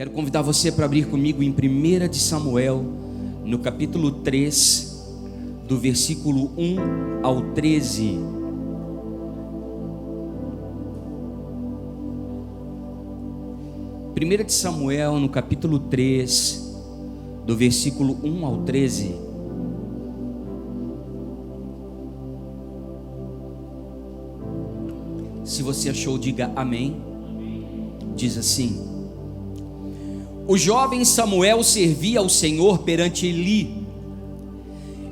Quero convidar você para abrir comigo em 1 de Samuel, no capítulo 3, do versículo 1 ao 13. Primeira de Samuel, no capítulo 3, do versículo 1 ao 13. Se você achou, diga amém. Diz assim: o jovem Samuel servia ao Senhor perante Eli,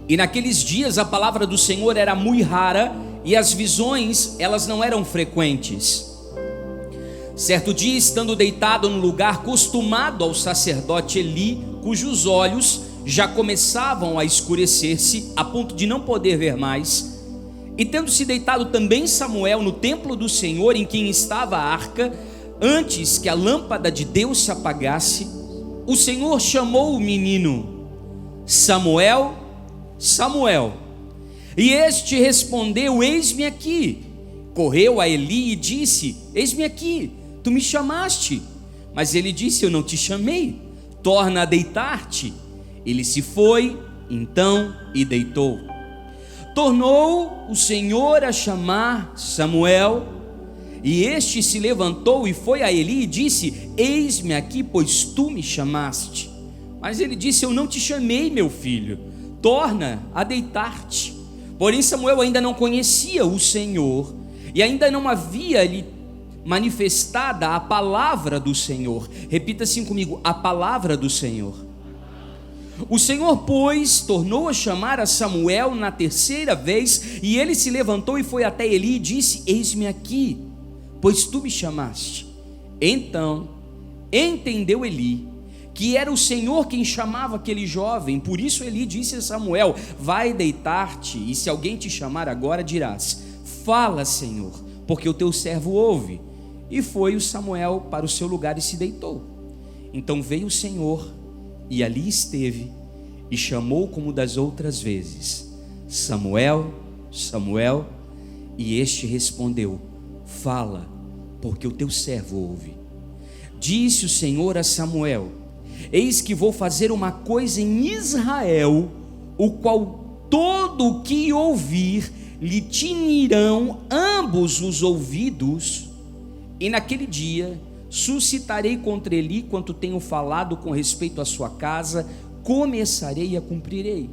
e naqueles dias a palavra do Senhor era muito rara, e as visões, elas não eram frequentes. Certo dia, estando deitado no lugar acostumado ao sacerdote Eli, cujos olhos já começavam a escurecer-se, a ponto de não poder ver mais, e tendo se deitado também Samuel no templo do Senhor, em quem estava a arca, antes que a lâmpada de Deus se apagasse, o Senhor chamou o menino: Samuel, Samuel. E este respondeu: eis-me aqui. Correu a Eli e disse: eis-me aqui, tu me chamaste. Mas ele disse: eu não te chamei, torna a deitar-te. Ele se foi então e deitou. Tornou o Senhor a chamar Samuel, e este se levantou e foi a Eli e disse: eis-me aqui, pois tu me chamaste. Mas ele disse: eu não te chamei, meu filho, torna a deitar-te. Porém Samuel ainda não conhecia o Senhor, e ainda não havia lhe manifestada a palavra do Senhor. Repita assim comigo: a palavra do Senhor. O Senhor, pois, tornou a chamar a Samuel na terceira vez, e ele se levantou e foi até Eli e disse: eis-me aqui, pois tu me chamaste. Então entendeu Eli que era o Senhor quem chamava aquele jovem. Por isso Eli disse a Samuel: vai deitar-te, e se alguém te chamar agora, dirás: fala, Senhor, porque o teu servo ouve. E foi o Samuel para o seu lugar e se deitou. Então veio o Senhor e ali esteve, e chamou como das outras vezes: Samuel, Samuel. E este respondeu: fala, porque o teu servo ouve. Disse o Senhor a Samuel: eis que vou fazer uma coisa em Israel, o qual todo o que ouvir lhe tinirão ambos os ouvidos, e naquele dia suscitarei contra ele quanto tenho falado com respeito à sua casa, começarei e a cumprirei.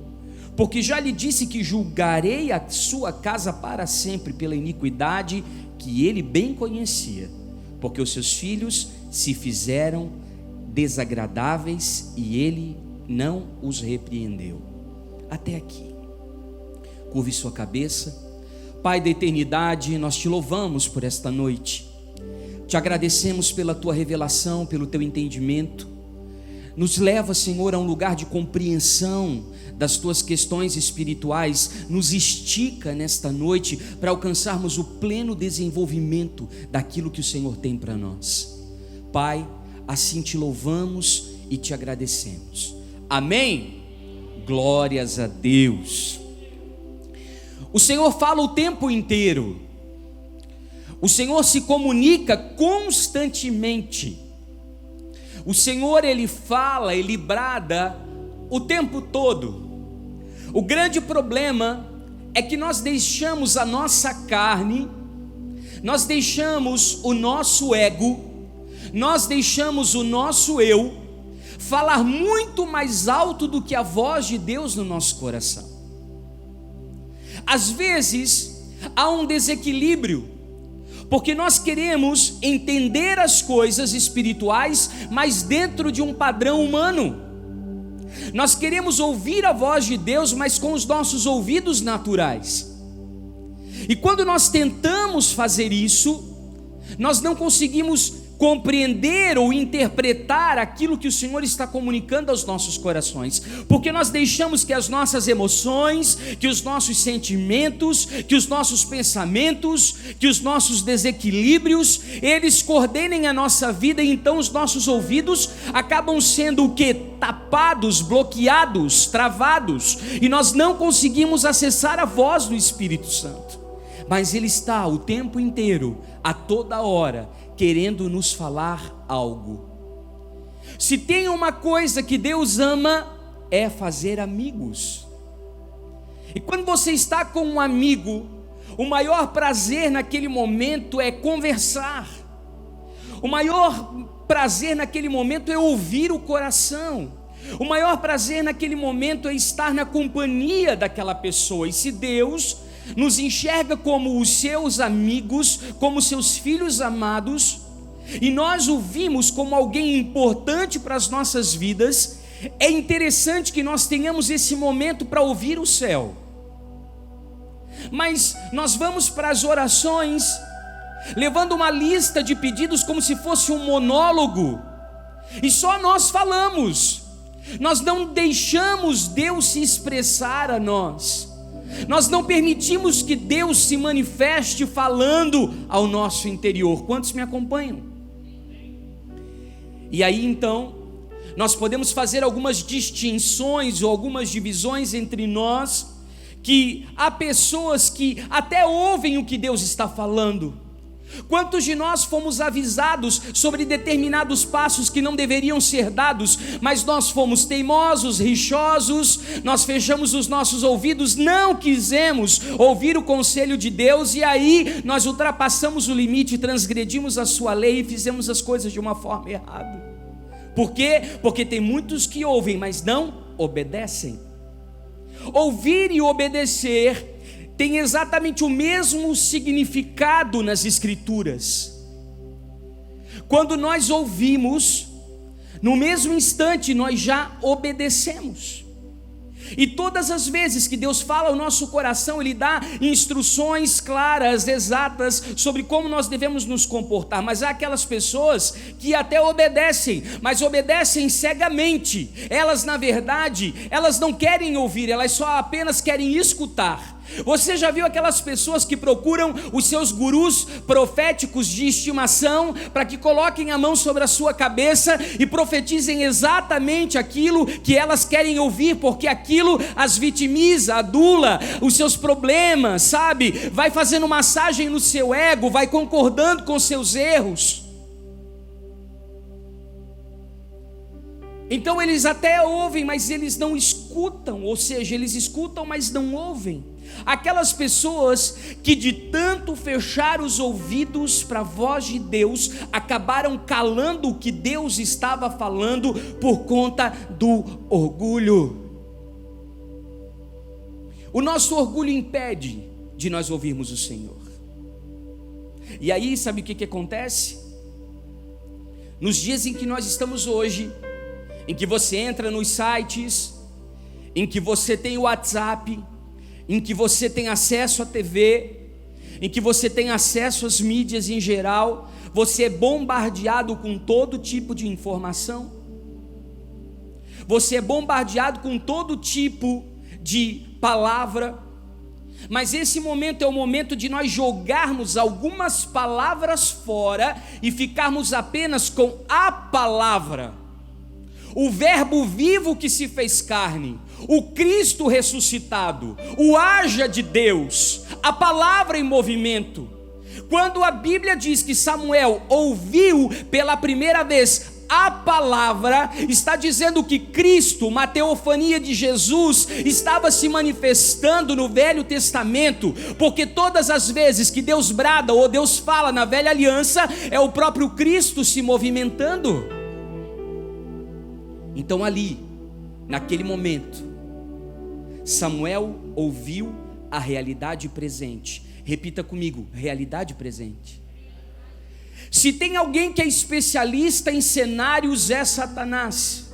Porque já lhe disse que julgarei a sua casa para sempre pela iniquidade que ele bem conhecia, porque os seus filhos se fizeram desagradáveis e ele não os repreendeu. Até aqui. Curve sua cabeça. Pai da eternidade, nós te louvamos por esta noite. Te agradecemos pela tua revelação, pelo teu entendimento. Nos leva, Senhor, a um lugar de compreensão das tuas questões espirituais. Nos estica nesta noite para alcançarmos o pleno desenvolvimento daquilo que o Senhor tem para nós. Pai, assim te louvamos e te agradecemos. Amém? Glórias a Deus. O Senhor fala o tempo inteiro. O Senhor se comunica constantemente. O Senhor, Ele fala, Ele brada o tempo todo. O grande problema é que nós deixamos a nossa carne, nós deixamos o nosso ego, nós deixamos o nosso eu falar muito mais alto do que a voz de Deus no nosso coração. Às vezes há um desequilíbrio, porque nós queremos entender as coisas espirituais, mas dentro de um padrão humano. Nós queremos ouvir a voz de Deus, mas com os nossos ouvidos naturais. E quando nós tentamos fazer isso, nós não conseguimos compreender ou interpretar aquilo que o Senhor está comunicando aos nossos corações, porque nós deixamos que as nossas emoções, que os nossos sentimentos, que os nossos pensamentos, que os nossos desequilíbrios, eles coordenem a nossa vida, e então os nossos ouvidos acabam sendo o que? Tapados, bloqueados, travados, e nós não conseguimos acessar a voz do Espírito Santo. Mas Ele está o tempo inteiro, a toda hora, querendo nos falar algo. Se tem uma coisa que Deus ama, é fazer amigos. E quando você está com um amigo, o maior prazer naquele momento é conversar. O maior prazer naquele momento é ouvir o coração. O maior prazer naquele momento é estar na companhia daquela pessoa. E se Deus nos enxerga como os seus amigos, como seus filhos amados, e nós o vimos como alguém importante para as nossas vidas, é interessante que nós tenhamos esse momento para ouvir o céu. Mas nós vamos para as orações levando uma lista de pedidos como se fosse um monólogo, e só nós falamos. Nós não deixamos Deus se expressar a nós. Nós não permitimos que Deus se manifeste falando ao nosso interior. Quantos me acompanham? E aí então nós podemos fazer algumas distinções ou algumas divisões entre nós, que há pessoas que até ouvem o que Deus está falando. Quantos de nós fomos avisados sobre determinados passos que não deveriam ser dados, mas nós fomos teimosos, rixosos, nós fechamos os nossos ouvidos, não quisemos ouvir o conselho de Deus, e aí nós ultrapassamos o limite, transgredimos a sua lei e fizemos as coisas de uma forma errada. Por quê? Porque tem muitos que ouvem, mas não obedecem. Ouvir e obedecer tem exatamente o mesmo significado nas Escrituras. Quando nós ouvimos, no mesmo instante nós já obedecemos. E todas as vezes que Deus fala ao nosso coração, Ele dá instruções claras, exatas, sobre como nós devemos nos comportar. Mas há aquelas pessoas que até obedecem, mas obedecem cegamente. Elas, na verdade, elas não querem ouvir, elas só apenas querem escutar. Você já viu aquelas pessoas que procuram os seus gurus proféticos de estimação para que coloquem a mão sobre a sua cabeça e profetizem exatamente aquilo que elas querem ouvir, porque aquilo as vitimiza, adula os seus problemas, sabe? Vai fazendo massagem no seu ego, vai concordando com seus erros. Então eles até ouvem, mas eles não escutam, ou seja, eles escutam, mas não ouvem. Aquelas pessoas que de tanto fechar os ouvidos para a voz de Deus, acabaram calando o que Deus estava falando por conta do orgulho. O nosso orgulho impede de nós ouvirmos o Senhor. E aí sabe o que acontece? Nos dias em que nós estamos hoje, em que você entra nos sites, em que você tem o WhatsApp, em que você tem acesso à TV, em que você tem acesso às mídias em geral, você é bombardeado com todo tipo de informação, você é bombardeado com todo tipo de palavra, mas esse momento é o momento de nós jogarmos algumas palavras fora e ficarmos apenas com a palavra, o verbo vivo que se fez carne, o Cristo ressuscitado, o haja de Deus, a palavra em movimento. Quando a Bíblia diz que Samuel ouviu pela primeira vez a palavra, está dizendo que Cristo, uma teofania de Jesus, estava se manifestando no Velho Testamento, porque todas as vezes que Deus brada ou Deus fala na Velha Aliança, é o próprio Cristo se movimentando. Então ali, naquele momento, Samuel ouviu a realidade presente. Repita comigo: realidade presente. Se tem alguém que é especialista em cenários, é Satanás.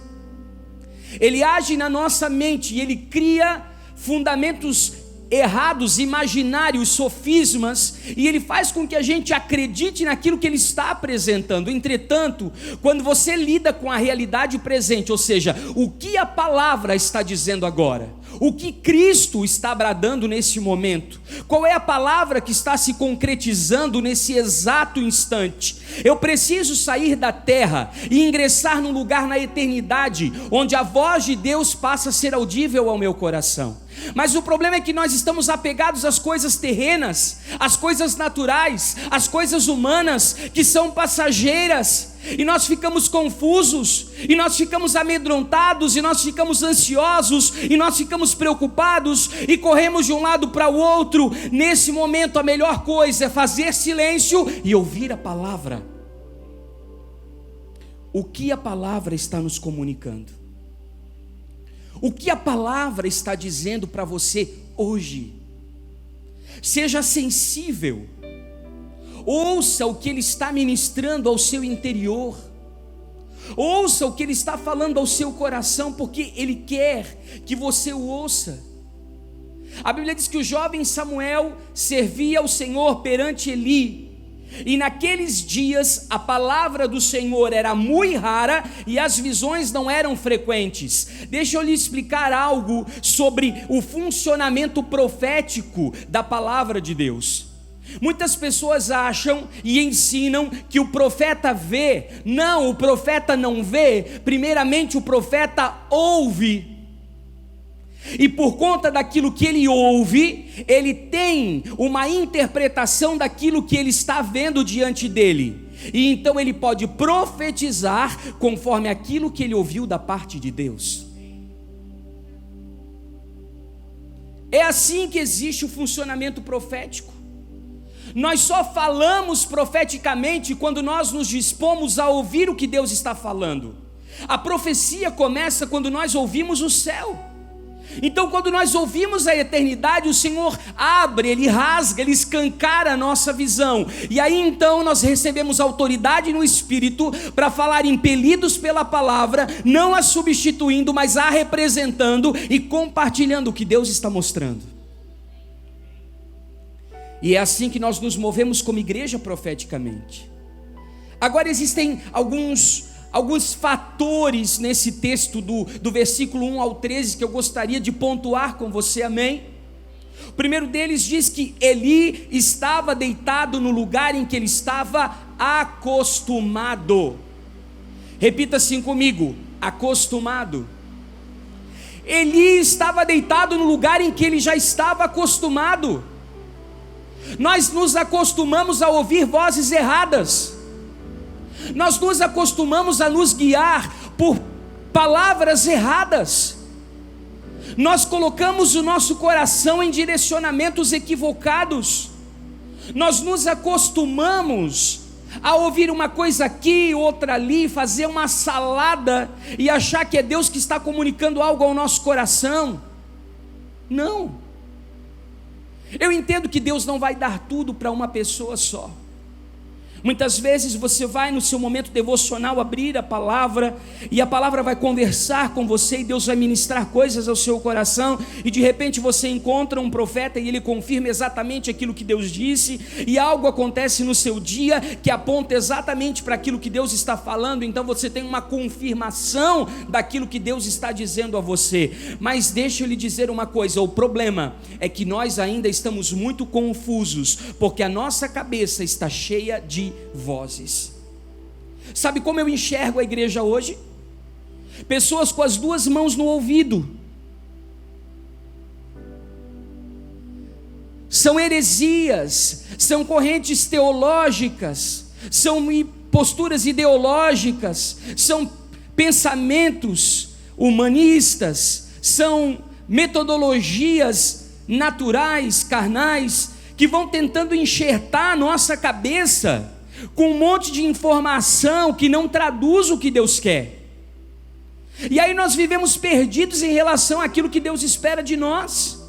Ele age na nossa mente e ele cria fundamentos errados, imaginários, sofismas, e ele faz com que a gente acredite naquilo que ele está apresentando. Entretanto, quando você lida com a realidade presente, ou seja, o que a palavra está dizendo agora, o que Cristo está bradando nesse momento, qual é a palavra que está se concretizando nesse exato instante, eu preciso sair da terra e ingressar num lugar na eternidade, onde a voz de Deus passa a ser audível ao meu coração. Mas o problema é que nós estamos apegados às coisas terrenas, às coisas naturais, às coisas humanas, que são passageiras, e nós ficamos confusos, e nós ficamos amedrontados, e nós ficamos ansiosos, e nós ficamos preocupados, e corremos de um lado para o outro. Nesse momento a melhor coisa é fazer silêncio e ouvir a palavra. O que a palavra está nos comunicando? O que a palavra está dizendo para você hoje? Seja sensível, ouça o que Ele está ministrando ao seu interior, ouça o que Ele está falando ao seu coração, porque Ele quer que você o ouça. A Bíblia diz que o jovem Samuel servia ao Senhor perante Eli, e naqueles dias a palavra do Senhor era muito rara e as visões não eram frequentes. Deixa eu lhe explicar algo sobre o funcionamento profético da palavra de Deus. Muitas pessoas acham e ensinam que o profeta vê. Não, o profeta não vê. Primeiramente o profeta ouve. E por conta daquilo que ele ouve, ele tem uma interpretação daquilo que ele está vendo diante dele. E então ele pode profetizar conforme aquilo que ele ouviu da parte de Deus. É assim que existe o funcionamento profético. Nós só falamos profeticamente quando nós nos dispomos a ouvir o que Deus está falando. A profecia começa quando nós ouvimos o céu. Então, quando nós ouvimos a eternidade, o Senhor abre, Ele rasga, Ele escancara a nossa visão. E aí então nós recebemos autoridade no Espírito para falar impelidos pela palavra, não a substituindo, mas a representando e compartilhando o que Deus está mostrando. E é assim que nós nos movemos como igreja profeticamente. Agora existem alguns fatores nesse texto do versículo 1 ao 13 que eu gostaria de pontuar com você, amém? O primeiro deles diz que Eli estava deitado no lugar em que ele estava acostumado. Repita assim comigo: acostumado. Eli estava deitado no lugar em que ele já estava acostumado. Nós nos acostumamos a ouvir vozes erradas. Nós nos acostumamos a nos guiar por palavras erradas. Nós colocamos o nosso coração em direcionamentos equivocados. Nós nos acostumamos a ouvir uma coisa aqui, outra ali, fazer uma salada e achar que é Deus que está comunicando algo ao nosso coração. Não. Eu entendo que Deus não vai dar tudo para uma pessoa só. Muitas vezes você vai no seu momento devocional abrir a palavra, e a palavra vai conversar com você, e Deus vai ministrar coisas ao seu coração, e de repente você encontra um profeta e ele confirma exatamente aquilo que Deus disse, e algo acontece no seu dia que aponta exatamente para aquilo que Deus está falando. Então você tem uma confirmação daquilo que Deus está dizendo a você. Mas deixa eu lhe dizer uma coisa: o problema é que nós ainda estamos muito confusos, porque a nossa cabeça está cheia de vozes. Sabe como eu enxergo a igreja hoje? Pessoas com as duas mãos no ouvido. São heresias, são correntes teológicas, são posturas ideológicas, são pensamentos humanistas, são metodologias naturais, carnais, que vão tentando enxertar a nossa cabeça com um monte de informação que não traduz o que Deus quer. E aí nós vivemos perdidos em relação àquilo que Deus espera de nós.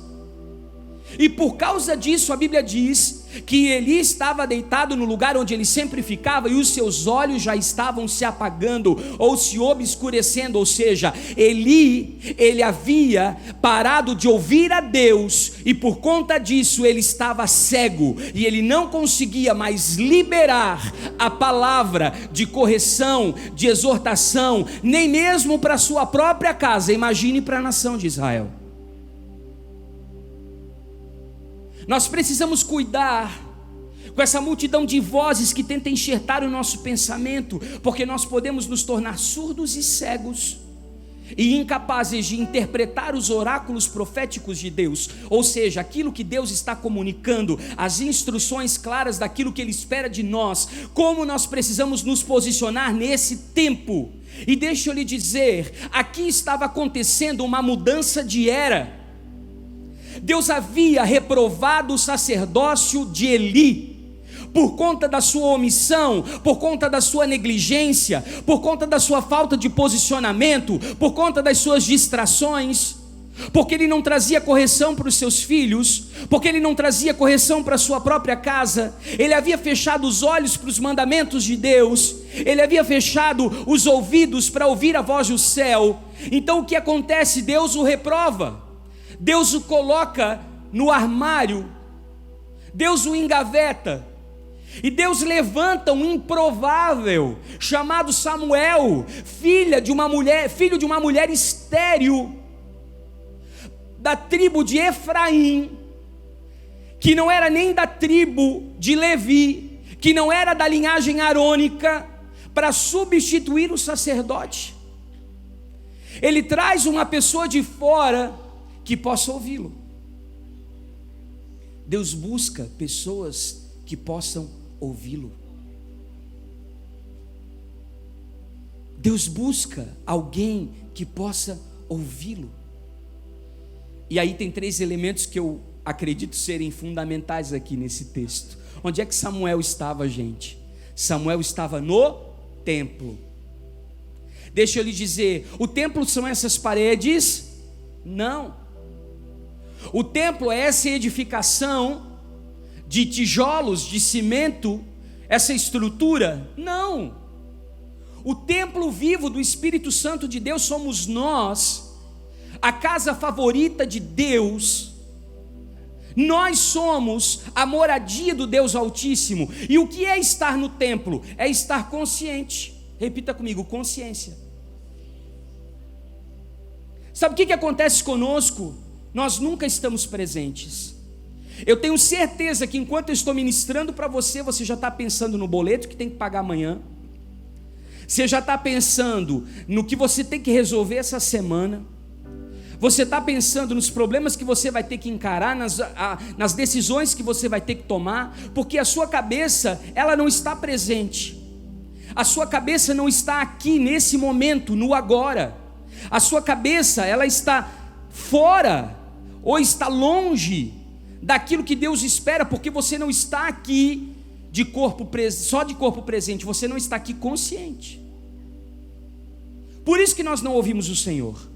E por causa disso a Bíblia diz que Eli estava deitado no lugar onde ele sempre ficava, e os seus olhos já estavam se apagando ou se obscurecendo. Ou seja, ele havia parado de ouvir a Deus, e por conta disso ele estava cego, e ele não conseguia mais liberar a palavra de correção, de exortação, nem mesmo para sua própria casa. Imagine para a nação de Israel. Nós precisamos cuidar com essa multidão de vozes que tenta enxertar o nosso pensamento, porque nós podemos nos tornar surdos e cegos e incapazes de interpretar os oráculos proféticos de Deus, ou seja, aquilo que Deus está comunicando, as instruções claras daquilo que Ele espera de nós, como nós precisamos nos posicionar nesse tempo. E deixa eu lhe dizer, aqui estava acontecendo uma mudança de era. Deus havia reprovado o sacerdócio de Eli, por conta da sua omissão, por conta da sua negligência, por conta da sua falta de posicionamento, por conta das suas distrações, porque ele não trazia correção para os seus filhos, porque ele não trazia correção para a sua própria casa. Ele havia fechado os olhos para os mandamentos de Deus, ele havia fechado os ouvidos para ouvir a voz do céu. Então o que acontece? Deus o reprova, Deus o coloca no armário, Deus o engaveta. E Deus levanta um improvável, chamado Samuel, filho de uma mulher estéril, da tribo de Efraim, que não era nem da tribo de Levi, que não era da linhagem arônica, para substituir o sacerdote. Ele traz uma pessoa de fora que possa ouvi-lo. Deus busca pessoas que possam ouvi-lo. Deus busca alguém que possa ouvi-lo. E aí tem 3 elementos que eu acredito serem fundamentais aqui nesse texto. Onde é que Samuel estava, gente? Samuel estava no templo. Deixa eu lhe dizer, o templo são essas paredes? Não. O templo é essa edificação de tijolos, de cimento, essa estrutura? Não. O templo vivo do Espírito Santo de Deus somos nós, a casa favorita de Deus. Nós somos a moradia do Deus Altíssimo. E o que é estar no templo? É estar consciente. Repita comigo, consciência. Sabe o que acontece conosco? Nós nunca estamos presentes. Eu tenho certeza que enquanto eu estou ministrando para você, você já está pensando no boleto que tem que pagar amanhã, você já está pensando no que você tem que resolver essa semana, você está pensando nos problemas que você vai ter que encarar, nas decisões que você vai ter que tomar, porque a sua cabeça, ela não está presente, a sua cabeça não está aqui nesse momento, no agora, a sua cabeça, ela está fora, ou está longe daquilo que Deus espera, porque você não está aqui só de corpo presente, você não está aqui consciente. Por isso que nós não ouvimos o Senhor,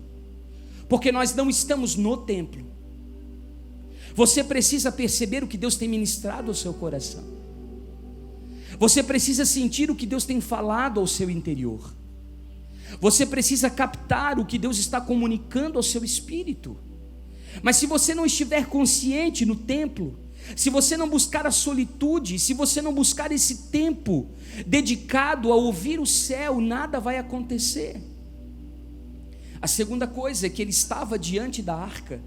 porque nós não estamos no templo. Você precisa perceber o que Deus tem ministrado ao seu coração, você precisa sentir o que Deus tem falado ao seu interior, você precisa captar o que Deus está comunicando ao seu espírito. Mas se você não estiver consciente no templo, se você não buscar a solitude, se você não buscar esse tempo dedicado a ouvir o céu, nada vai acontecer. A segunda coisa é que ele estava diante da arca.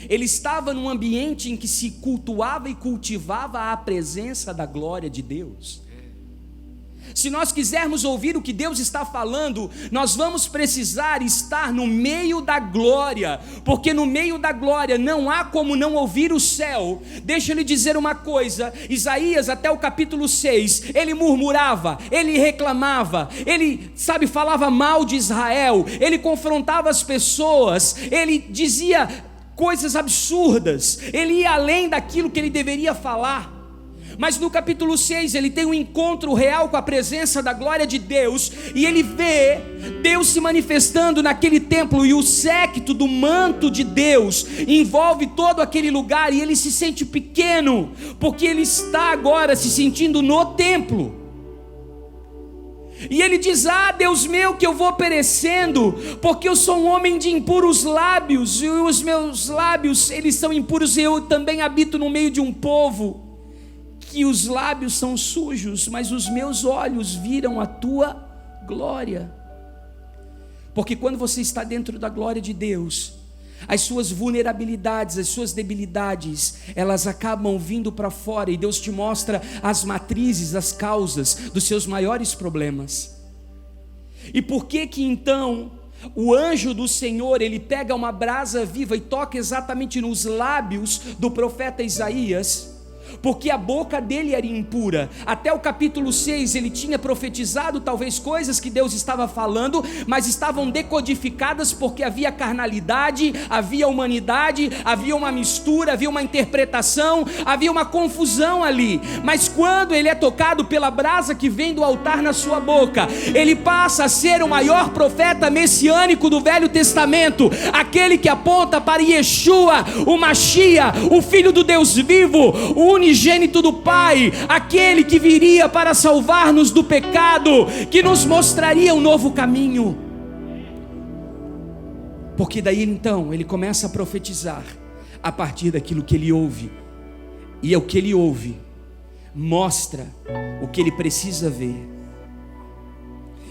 Ele estava num ambiente em que se cultuava e cultivava a presença da glória de Deus. Se nós quisermos ouvir o que Deus está falando, nós vamos precisar estar no meio da glória, porque no meio da glória não há como não ouvir o céu. Deixa eu lhe dizer uma coisa, Isaías até o capítulo 6, ele murmurava, ele reclamava, ele, falava mal de Israel, ele confrontava as pessoas, ele dizia coisas absurdas, ele ia além daquilo que ele deveria falar. Mas no capítulo 6 ele tem um encontro real com a presença da glória de Deus, e ele vê Deus se manifestando naquele templo, e o séquito do manto de Deus envolve todo aquele lugar, e ele se sente pequeno, porque ele está agora se sentindo no templo. E ele diz: Deus meu, que eu vou perecendo, porque eu sou um homem de impuros lábios, e os meus lábios, eles são impuros, e eu também habito no meio de um povo que os lábios são sujos, mas os meus olhos viram a tua glória. Porque quando você está dentro da glória de Deus, as suas vulnerabilidades, as suas debilidades, elas acabam vindo para fora, e Deus te mostra as matrizes, as causas dos seus maiores problemas. E por que então o anjo do Senhor, ele pega uma brasa viva e toca exatamente nos lábios do profeta Isaías, porque a boca dele era impura. Até o capítulo 6 ele tinha profetizado talvez coisas que Deus estava falando, mas estavam decodificadas porque havia carnalidade, havia humanidade, havia uma mistura, havia uma interpretação, havia uma confusão ali. Mas quando ele é tocado pela brasa que vem do altar na sua boca, ele passa a ser o maior profeta messiânico do Velho Testamento, aquele que aponta para Yeshua, o Machia, o Filho do Deus vivo, o unigênito do Pai, aquele que viria para salvar-nos do pecado, que nos mostraria um novo caminho. Porque daí então ele começa a profetizar a partir daquilo que ele ouve, e é o que ele ouve mostra o que ele precisa ver.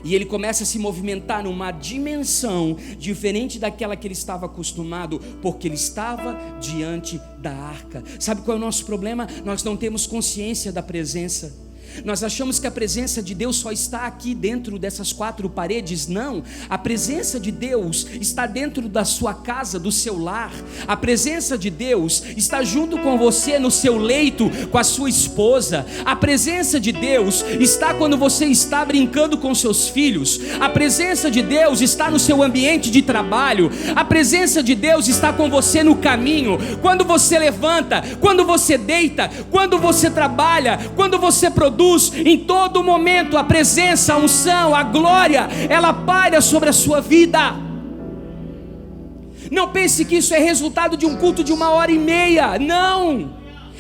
E ele começa a se movimentar numa dimensão diferente daquela que ele estava acostumado, porque ele estava diante da arca. Sabe qual é o nosso problema? Nós não temos consciência da presença. Nós achamos que a presença de Deus só está aqui dentro dessas quatro paredes. Não, a presença de Deus está dentro da sua casa, do seu lar. A presença de Deus está junto com você no seu leito, com a sua esposa. A presença de Deus está quando você está brincando com seus filhos. A presença de Deus está no seu ambiente de trabalho. A presença de Deus está com você no caminho, quando você levanta, quando você deita, quando você trabalha, quando você produz. Em todo momento a presença, a unção, a glória, ela paira sobre a sua vida. Não pense que isso é resultado de um culto de 1h30, não,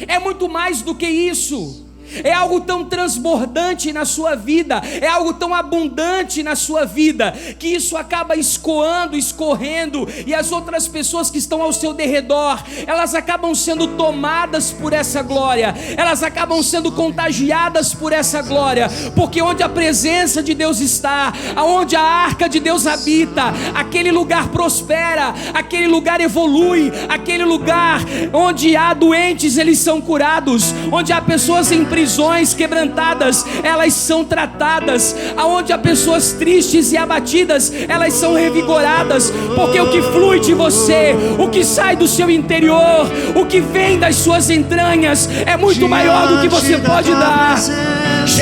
é muito mais do que isso. É algo tão transbordante na sua vida, é algo tão abundante na sua vida, que isso acaba escorrendo, e as outras pessoas que estão ao seu derredor, elas acabam sendo tomadas por essa glória, elas acabam sendo contagiadas por essa glória, porque onde a presença de Deus está, aonde a arca de Deus habita, aquele lugar prospera, aquele lugar evolui, aquele lugar onde há doentes, eles são curados, onde há pessoas em prisões quebrantadas, elas são tratadas, aonde há pessoas tristes e abatidas, elas são revigoradas, porque o que flui de você, o que sai do seu interior, o que vem das suas entranhas, é muito maior do que você pode dar. Anjos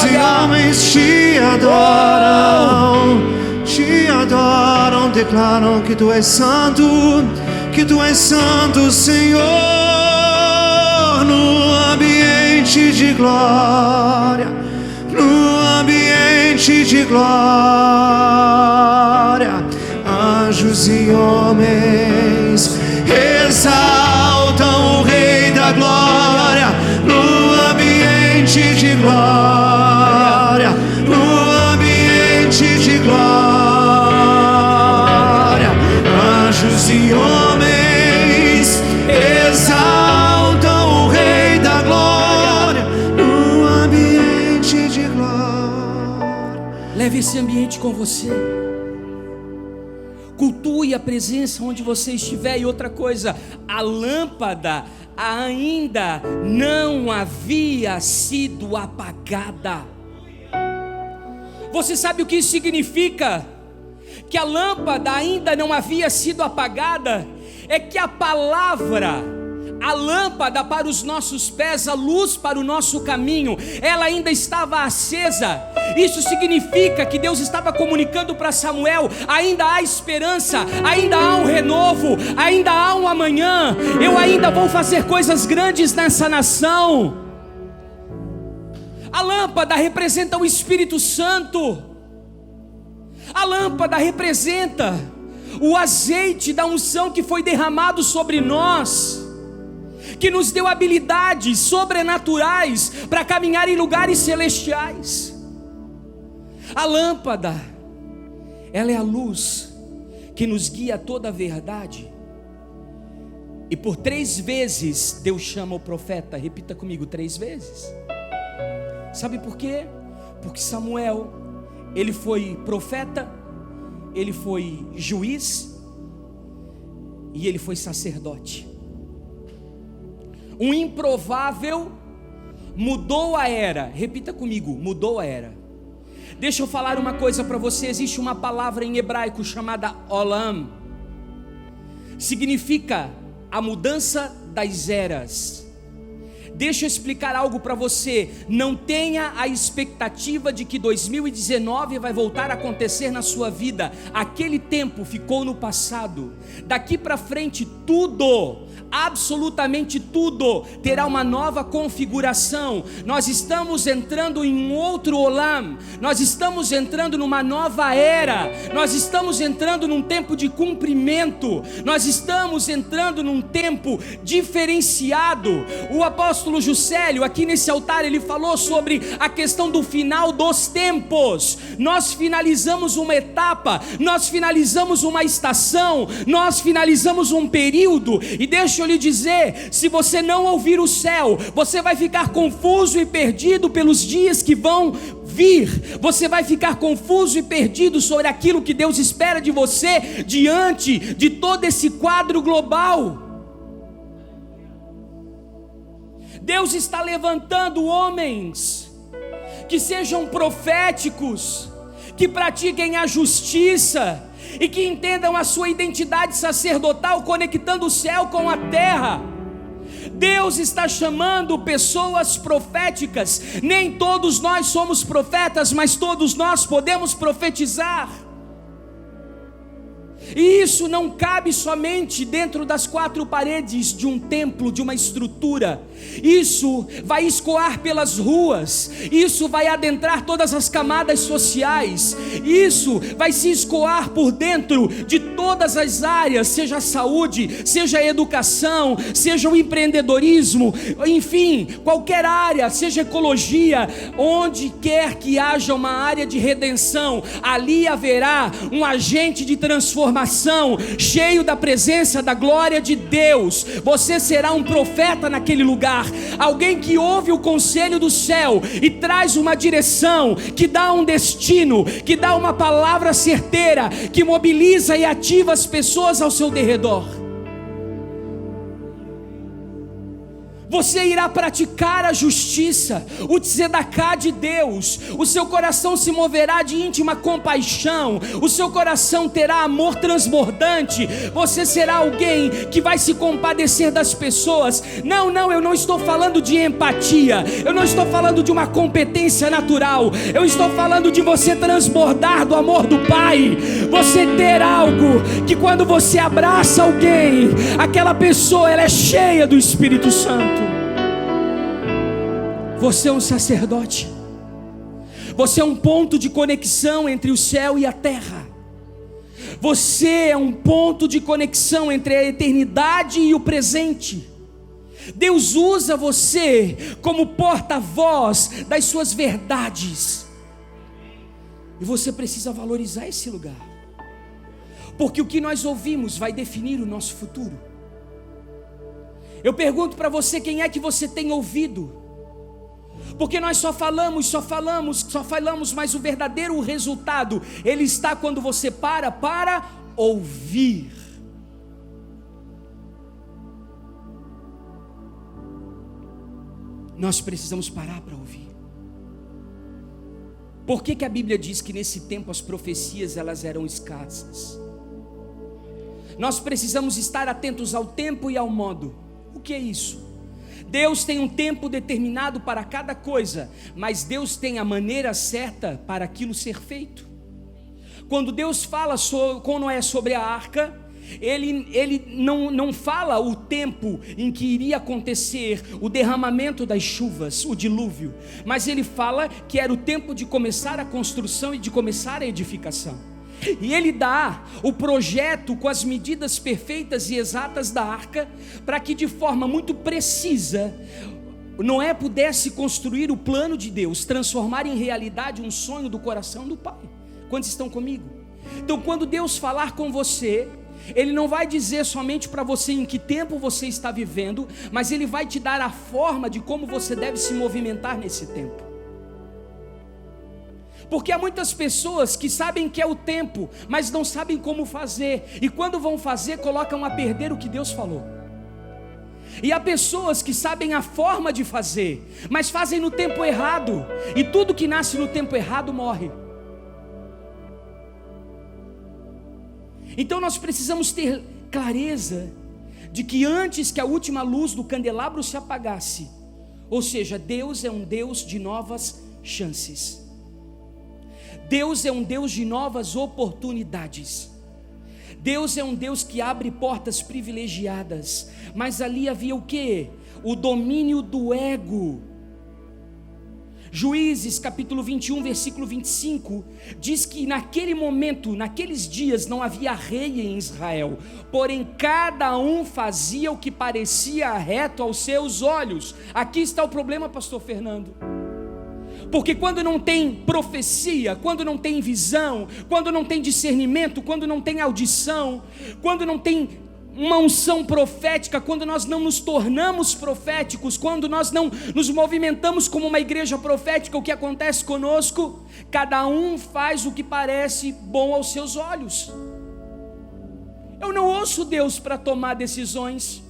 e homens te adoram, declaram que tu és santo, Senhor. No ambiente de glória, anjos e homens exaltam o Rei da glória. No ambiente de glória, anjos e homens exaltam o Rei da glória. No ambiente de glória. Leve esse ambiente com você, cultue a presença onde você estiver. E outra coisa, a lâmpada ainda não havia sido apagada. Você sabe o que isso significa? Que a lâmpada ainda não havia sido apagada. É que a palavra, a lâmpada para os nossos pés, a luz para o nosso caminho, ela ainda estava acesa. Isso significa que Deus estava comunicando para Samuel: ainda há esperança, ainda há um renovo, ainda há um amanhã. Eu ainda vou fazer coisas grandes nessa nação. A lâmpada representa o Espírito Santo. A lâmpada representa o azeite da unção que foi derramado sobre nós, que nos deu habilidades sobrenaturais para caminhar em lugares celestiais. A lâmpada, ela é a luz que nos guia a toda a verdade. E por 3 vezes Deus chama o profeta. Repita comigo: 3 vezes. Sabe por quê? Porque Samuel, ele foi profeta, ele foi juiz e ele foi sacerdote. Um improvável mudou a era. Repita comigo: mudou a era. Deixa eu falar uma coisa para você. Existe uma palavra em hebraico chamada olam. Significa a mudança das eras. Deixa eu explicar algo para você. Não tenha a expectativa de que 2019 vai voltar a acontecer na sua vida. Aquele tempo ficou no passado. Daqui para frente tudo, absolutamente tudo, terá uma nova configuração. Nós estamos entrando em um outro olam. Nós estamos entrando numa nova era. Nós estamos entrando num tempo de cumprimento. Nós estamos entrando num tempo diferenciado. O apóstolo Juscelio, aqui nesse altar, ele falou sobre a questão do final dos tempos. Nós finalizamos uma etapa, nós finalizamos uma estação, nós finalizamos um período. E deixa eu lhe dizer, se você não ouvir o céu, você vai ficar confuso e perdido pelos dias que vão vir. Você vai ficar confuso e perdido sobre aquilo que Deus espera de você diante de todo esse quadro global. Deus está levantando homens que sejam proféticos, que pratiquem a justiça e que entendam a sua identidade sacerdotal, conectando o céu com a terra. Deus está chamando pessoas proféticas. Nem todos nós somos profetas, mas todos nós podemos profetizar. E isso não cabe somente dentro das quatro paredes de um templo, de uma estrutura. Isso vai escoar pelas ruas. Isso vai adentrar todas as camadas sociais. Isso vai se escoar por dentro de todas as áreas, seja a saúde, seja a educação, seja o empreendedorismo, enfim, qualquer área, seja ecologia. Onde quer que haja uma área de redenção, ali haverá um agente de transformação, cheio da presença, da glória de Deus. Você será um profeta naquele lugar, alguém que ouve o conselho do céu e traz uma direção, que dá um destino, que dá uma palavra certeira, que mobiliza e ativa as pessoas ao seu derredor. Você irá praticar a justiça, o tzedaká de Deus. O seu coração se moverá de íntima compaixão. O seu coração terá amor transbordante. Você será alguém que vai se compadecer das pessoas. Não, eu não estou falando de empatia. Eu não estou falando de uma competência natural. Eu estou falando de você transbordar do amor do Pai. Você ter algo que quando você abraça alguém, aquela pessoa ela é cheia do Espírito Santo. Você é um sacerdote. Você é um ponto de conexão entre o céu e a terra. Você é um ponto de conexão entre a eternidade e o presente. Deus usa você como porta-voz das suas verdades. E você precisa valorizar esse lugar. Porque o que nós ouvimos vai definir o nosso futuro. Eu pergunto para você, quem é que você tem ouvido? Porque nós só falamos, mas o verdadeiro resultado, ele está quando você para ouvir. Nós precisamos parar para ouvir. Por que a Bíblia diz que nesse tempo as profecias elas eram escassas? Nós precisamos estar atentos ao tempo e ao modo. O que é isso? Deus tem um tempo determinado para cada coisa, mas Deus tem a maneira certa para aquilo ser feito. Quando Deus fala com Noé sobre a arca, Ele não fala o tempo em que iria acontecer o derramamento das chuvas, o dilúvio, mas Ele fala que era o tempo de começar a construção e de começar a edificação. E Ele dá o projeto com as medidas perfeitas e exatas da arca, para que de forma muito precisa Noé pudesse construir o plano de Deus, transformar em realidade um sonho do coração do Pai. Quantos estão comigo? Então, quando Deus falar com você, Ele não vai dizer somente para você em que tempo você está vivendo, mas Ele vai te dar a forma de como você deve se movimentar nesse tempo. Porque há muitas pessoas que sabem que é o tempo, mas não sabem como fazer, e quando vão fazer, colocam a perder o que Deus falou. E há pessoas que sabem a forma de fazer, mas fazem no tempo errado, e tudo que nasce no tempo errado morre. Então nós precisamos ter clareza de que antes que a última luz do candelabro se apagasse, ou seja, Deus é um Deus de novas chances. Deus é um Deus de novas oportunidades. Deus é um Deus que abre portas privilegiadas. Mas ali havia o quê? O domínio do ego. Juízes capítulo 21, versículo 25, diz que naquele momento, naqueles dias, não havia rei em Israel, porém cada um fazia o que parecia reto aos seus olhos. Aqui está o problema, pastor Fernando, porque quando não tem profecia, quando não tem visão, quando não tem discernimento, quando não tem audição, quando não tem uma unção profética, quando nós não nos tornamos proféticos, quando nós não nos movimentamos como uma igreja profética, o que acontece conosco? Cada um faz o que parece bom aos seus olhos. Eu não ouço Deus para tomar decisões,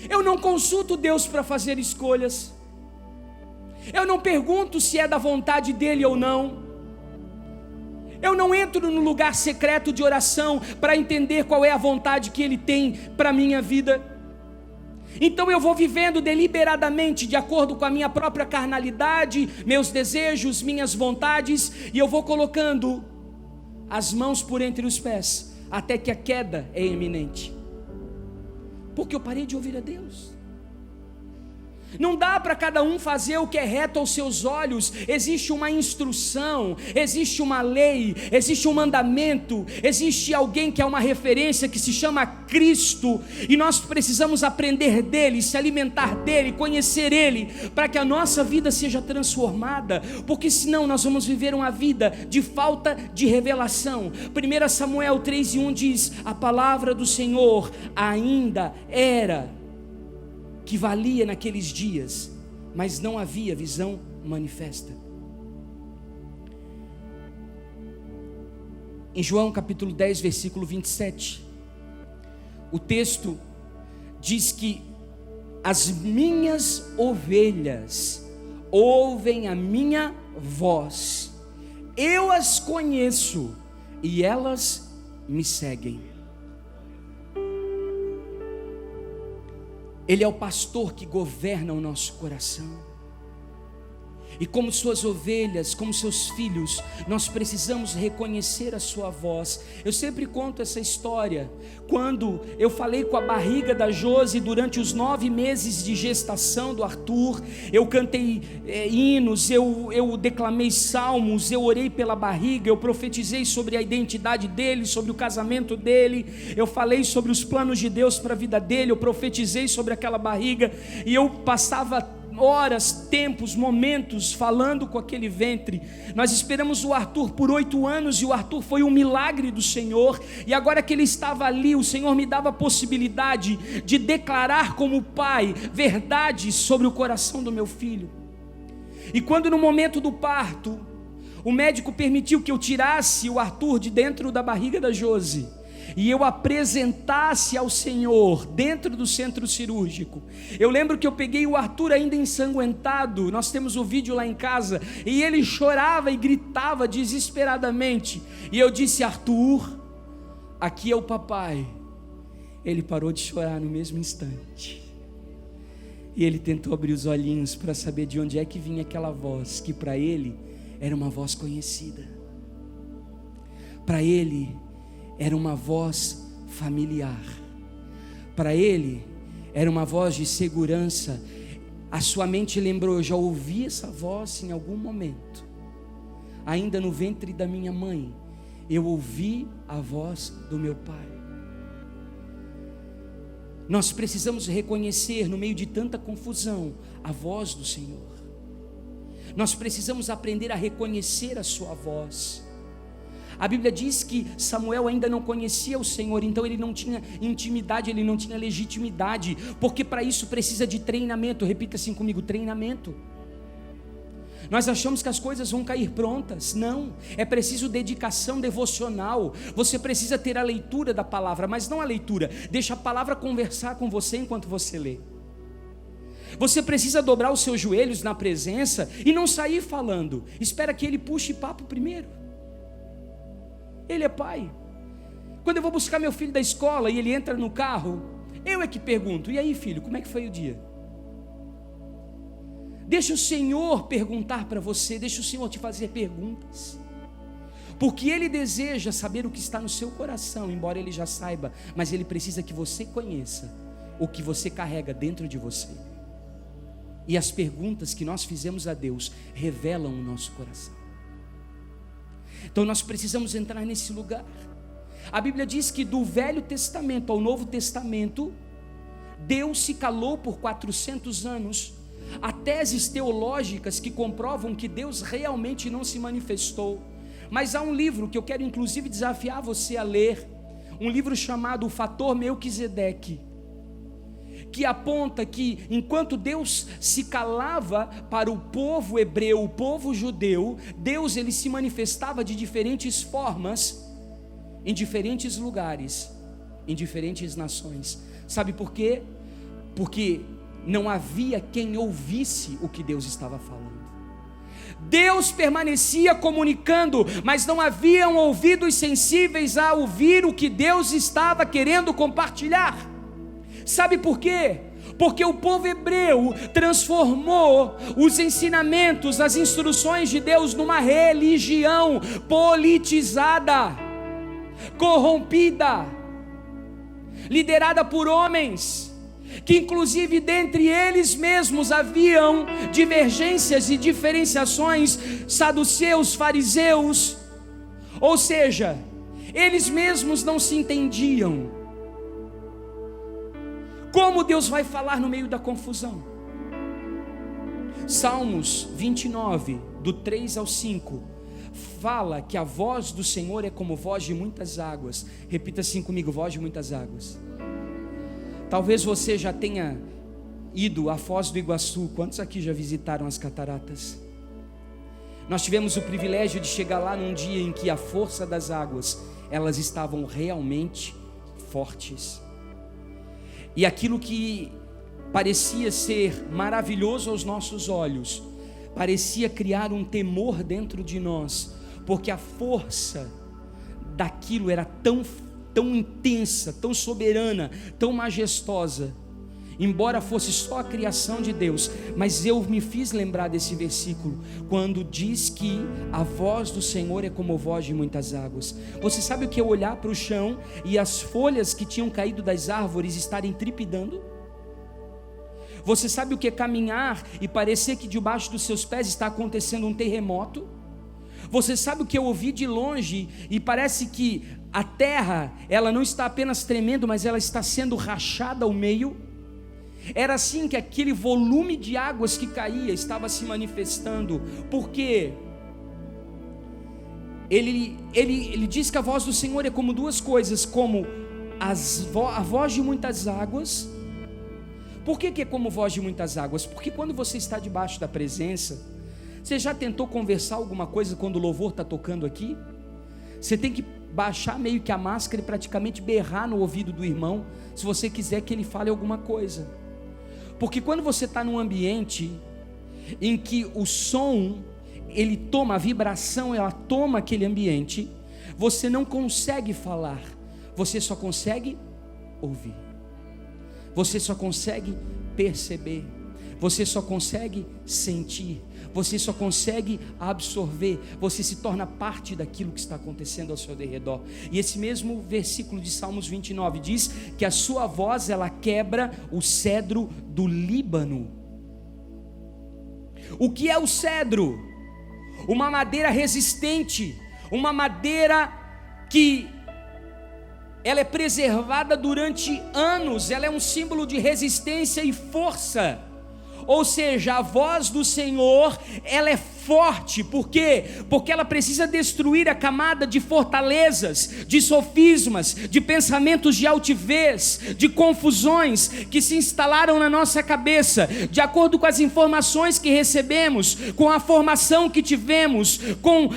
eu não consulto Deus para fazer escolhas, eu não pergunto se é da vontade dEle ou não. Eu não entro no lugar secreto de oração para entender qual é a vontade que Ele tem para a minha vida. Então eu vou vivendo deliberadamente de acordo com a minha própria carnalidade, meus desejos, minhas vontades, e eu vou colocando as mãos por entre os pés, até que a queda é iminente, porque eu parei de ouvir a Deus. Não dá para cada um fazer o que é reto aos seus olhos. Existe uma instrução, existe uma lei, existe um mandamento, existe alguém que é uma referência que se chama Cristo, e nós precisamos aprender dele, se alimentar dele, conhecer ele, para que a nossa vida seja transformada, porque senão nós vamos viver uma vida de falta de revelação. 1 Samuel 3:1 diz: a palavra do Senhor ainda era que valia naqueles dias, mas não havia visão manifesta. Em João capítulo 10, versículo 27, o texto diz que as minhas ovelhas ouvem a minha voz, eu as conheço e elas me seguem. Ele é o pastor que governa o nosso coração. E como suas ovelhas, como seus filhos, nós precisamos reconhecer a sua voz. Eu sempre conto essa história. Quando eu falei com a barriga da Josi durante os 9 meses de gestação do Arthur, eu cantei hinos, eu declamei salmos, eu orei pela barriga, eu profetizei sobre a identidade dele, sobre o casamento dele, eu falei sobre os planos de Deus para a vida dele, eu profetizei sobre aquela barriga, e eu passava horas, tempos, momentos falando com aquele ventre. Nós esperamos o Arthur por 8 anos, e o Arthur foi um milagre do Senhor, e agora que ele estava ali, o Senhor me dava a possibilidade de declarar como pai verdades sobre o coração do meu filho. E quando no momento do parto, o médico permitiu que eu tirasse o Arthur de dentro da barriga da Josi, e eu apresentasse ao Senhor dentro do centro cirúrgico, eu lembro que eu peguei o Arthur ainda ensanguentado, nós temos o vídeo lá em casa, e ele chorava e gritava desesperadamente, e eu disse: Arthur, aqui é o papai. Ele parou de chorar no mesmo instante, e ele tentou abrir os olhinhos para saber de onde é que vinha aquela voz, que para ele era uma voz conhecida, para ele era uma voz familiar, para ele era uma voz de segurança. A sua mente lembrou: eu já ouvi essa voz em algum momento, ainda no ventre da minha mãe, eu ouvi a voz do meu pai. Nós precisamos reconhecer no meio de tanta confusão a voz do Senhor. Nós precisamos aprender a reconhecer a sua voz. A Bíblia diz que Samuel ainda não conhecia o Senhor, então ele não tinha intimidade, ele não tinha legitimidade, porque para isso precisa de treinamento. Repita assim comigo: treinamento. Nós achamos que as coisas vão cair prontas. Não, é preciso dedicação devocional. Você precisa ter a leitura da palavra, mas não a leitura, deixa a palavra conversar com você enquanto você lê. Você precisa dobrar os seus joelhos na presença e não sair falando. Espera que ele puxe papo primeiro. Ele é pai. Quando eu vou buscar meu filho da escola e ele entra no carro, eu é que pergunto: e aí, filho, como é que foi o dia? Deixa o Senhor perguntar para você, deixa o Senhor te fazer perguntas, porque Ele deseja saber o que está no seu coração, embora Ele já saiba, mas Ele precisa que você conheça o que você carrega dentro de você. E as perguntas que nós fizemos a Deus revelam o nosso coração. Então nós precisamos entrar nesse lugar. A Bíblia diz que do Velho Testamento ao Novo Testamento, Deus se calou por 400 anos. Há teses teológicas que comprovam que Deus realmente não se manifestou. Mas há um livro que eu quero inclusive desafiar você a ler, um livro chamado O Fator Melquisedeque, que aponta que enquanto Deus se calava para o povo hebreu, o povo judeu, Deus ele se manifestava de diferentes formas, em diferentes lugares, em diferentes nações. Sabe por quê? Porque não havia quem ouvisse o que Deus estava falando. Deus permanecia comunicando, mas não haviam ouvidos sensíveis a ouvir o que Deus estava querendo compartilhar. Sabe por quê? Porque o povo hebreu transformou os ensinamentos, as instruções de Deus numa religião politizada, corrompida, liderada por homens, que inclusive dentre eles mesmos haviam divergências e diferenciações, saduceus, fariseus, ou seja, eles mesmos não se entendiam. Como Deus vai falar no meio da confusão? Salmos 29, do 3 ao 5, fala que a voz do Senhor é como voz de muitas águas. Repita assim comigo: voz de muitas águas. Talvez você já tenha ido à Foz do Iguaçu. Quantos aqui já visitaram as cataratas? Nós tivemos o privilégio de chegar lá num dia em que a força das águas, elas estavam realmente fortes. E aquilo que parecia ser maravilhoso aos nossos olhos, parecia criar um temor dentro de nós, porque a força daquilo era tão intensa, tão soberana, tão majestosa, embora fosse só a criação de Deus. Mas eu me fiz lembrar desse versículo, quando diz que a voz do Senhor é como voz de muitas águas. Você sabe o que é olhar para o chão e as folhas que tinham caído das árvores estarem trepidando? Você sabe o que é caminhar e parecer que debaixo dos seus pés está acontecendo um terremoto? Você sabe o que é ouvir de longe e parece que a terra, ela não está apenas tremendo, mas ela está sendo rachada ao meio? Era assim que aquele volume de águas que caía estava se manifestando. Porque ele diz que a voz do Senhor é como duas coisas, como a voz de muitas águas. Por que é como voz de muitas águas? Porque quando você está debaixo da presença, você já tentou conversar alguma coisa quando o louvor está tocando aqui? Você tem que baixar meio que a máscara e praticamente berrar no ouvido do irmão, se você quiser que ele fale alguma coisa. Porque quando você está num ambiente em que o som, ele toma, a vibração, ela toma aquele ambiente, você não consegue falar, você só consegue ouvir, você só consegue perceber, você só consegue sentir, você só consegue absorver, você se torna parte daquilo que está acontecendo ao seu redor. E esse mesmo versículo de Salmos 29 diz que a sua voz, ela quebra o cedro do Líbano. O que é o cedro? Uma madeira resistente, uma madeira que ela é preservada durante anos, ela é um símbolo de resistência e força. Ou seja, a voz do Senhor, ela é forte. Por quê? Porque ela precisa destruir a camada de fortalezas, de sofismas, de pensamentos de altivez, de confusões que se instalaram na nossa cabeça, de acordo com as informações que recebemos, com a formação que tivemos, com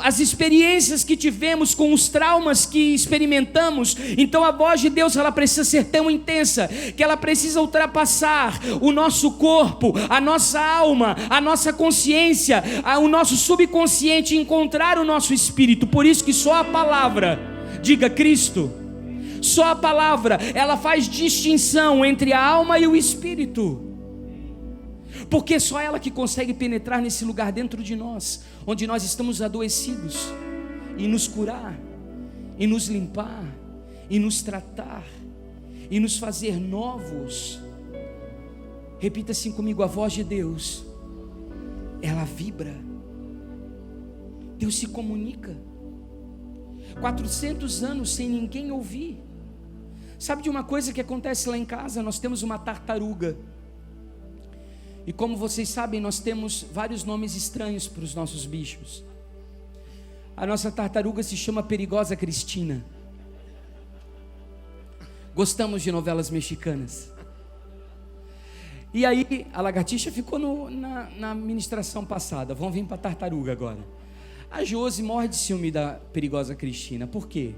as experiências que tivemos, com os traumas que experimentamos. Então a voz de Deus, ela precisa ser tão intensa, que ela precisa ultrapassar o nosso corpo, a nossa alma, a nossa consciência, o nosso subconsciente, encontrar o nosso espírito. Por isso que só a palavra Diga Cristo. Só a palavra, ela faz distinção entre a alma e o espírito. Porque só ela que consegue penetrar nesse lugar dentro de nós, onde nós estamos adoecidos, e nos curar, e nos limpar, e nos tratar, e nos fazer novos. Repita assim comigo: a voz de Deus, ela vibra. Deus se comunica. 400 anos sem ninguém ouvir. Sabe de uma coisa que acontece lá em casa? Nós temos uma tartaruga. E como vocês sabem, nós temos vários nomes estranhos para os nossos bichos. A nossa tartaruga se chama Perigosa Cristina. Gostamos de novelas mexicanas. E aí, a lagartixa ficou na ministração passada. Vamos vir para a tartaruga agora. A Josi morre de ciúme da Perigosa Cristina. Por quê?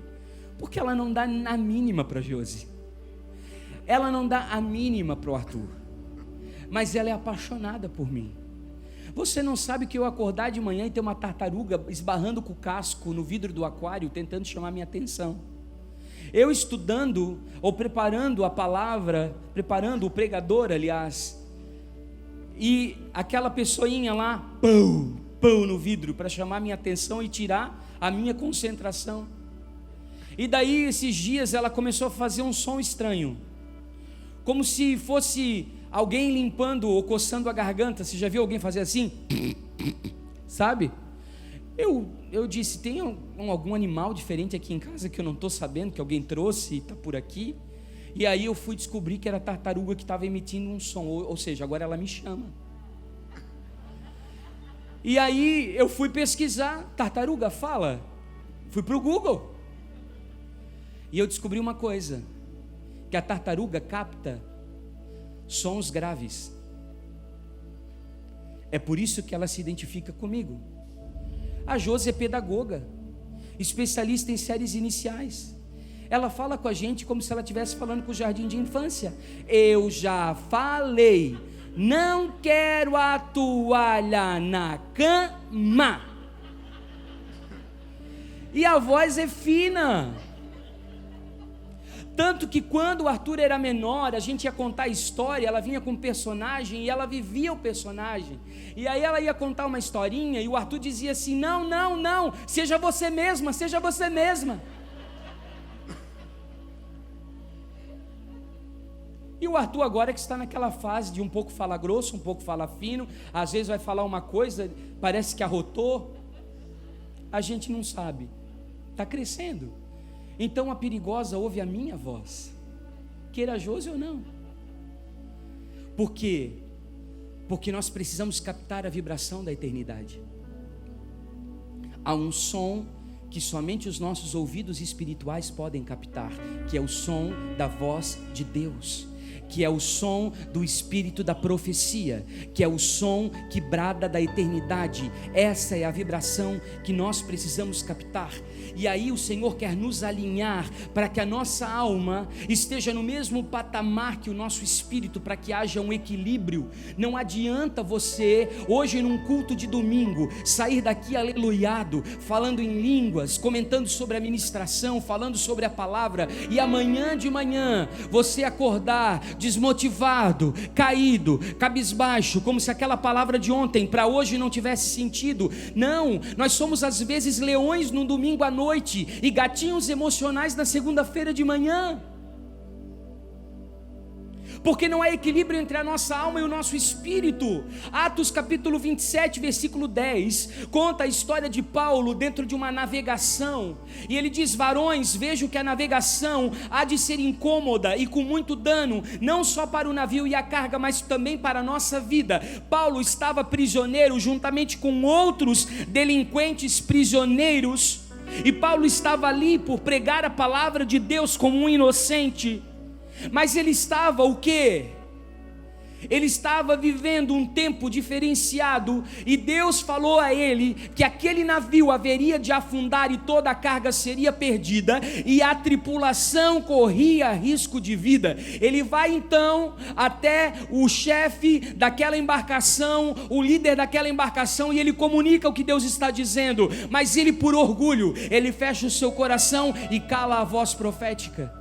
Porque ela não dá a mínima para a Josi. Ela não dá a mínima para o Arthur. Mas ela é apaixonada por mim. Você não sabe que eu acordar de manhã e ter uma tartaruga esbarrando com o casco no vidro do aquário, tentando chamar minha atenção. Eu estudando, ou preparando a palavra, preparando o pregador, aliás, e aquela pessoinha lá, pão no vidro, para chamar minha atenção e tirar a minha concentração. E daí, esses dias, ela começou a fazer um som estranho, como se fosse alguém limpando ou coçando a garganta. Você já viu alguém fazer assim? Sabe? Eu disse: tem algum animal diferente aqui em casa que eu não estou sabendo, que alguém trouxe e está por aqui? E aí eu fui descobrir que era a tartaruga que estava emitindo um som, ou seja, agora ela me chama. E aí eu fui pesquisar, tartaruga fala. Fui para o Google. E eu descobri uma coisa, que a tartaruga capta sons graves. É por isso que ela se identifica comigo. A Josi é pedagoga, especialista em séries iniciais. Ela fala com a gente como se ela estivesse falando com o jardim de infância. Eu já falei, não quero a toalha na cama. E a voz é fina. Tanto que quando o Arthur era menor, a gente ia contar a história, ela vinha com um personagem e ela vivia o personagem. E aí ela ia contar uma historinha e o Arthur dizia assim: não, seja você mesma, seja você mesma. E o Arthur agora que está naquela fase de um pouco fala grosso, um pouco fala fino, às vezes vai falar uma coisa, parece que arrotou. A gente não sabe, está crescendo. Então a Perigosa ouve a minha voz, queira a Josi ou não. Por quê? Porque nós precisamos captar a vibração da eternidade. Há um som que somente os nossos ouvidos espirituais podem captar, que é o som da voz de Deus, que é o som do espírito da profecia, que é o som que brada da eternidade. Essa é a vibração que nós precisamos captar. E aí o Senhor quer nos alinhar para que a nossa alma esteja no mesmo patamar que o nosso espírito, para que haja um equilíbrio. Não adianta você hoje num culto de domingo sair daqui aleluiado, falando em línguas, comentando sobre a ministração, falando sobre a palavra, e amanhã de manhã você acordar desmotivado, caído, cabisbaixo, como se aquela palavra de ontem para hoje não tivesse sentido. Não, nós somos às vezes leões no domingo à noite e gatinhos emocionais na segunda-feira de manhã, porque não há equilíbrio entre a nossa alma e o nosso espírito. Atos capítulo 27, versículo 10, conta a história de Paulo dentro de uma navegação, e ele diz: varões, vejo que a navegação há de ser incômoda e com muito dano, não só para o navio e a carga, mas também para a nossa vida. Paulo estava prisioneiro juntamente com outros delinquentes prisioneiros, e Paulo estava ali por pregar a palavra de Deus como um inocente. Mas ele estava o quê? Ele estava vivendo um tempo diferenciado, e Deus falou a ele que aquele navio haveria de afundar e toda a carga seria perdida, e a tripulação corria risco de vida. Ele vai então até o chefe daquela embarcação, o líder daquela embarcação, e ele comunica o que Deus está dizendo, mas ele, por orgulho, ele fecha o seu coração e cala a voz profética.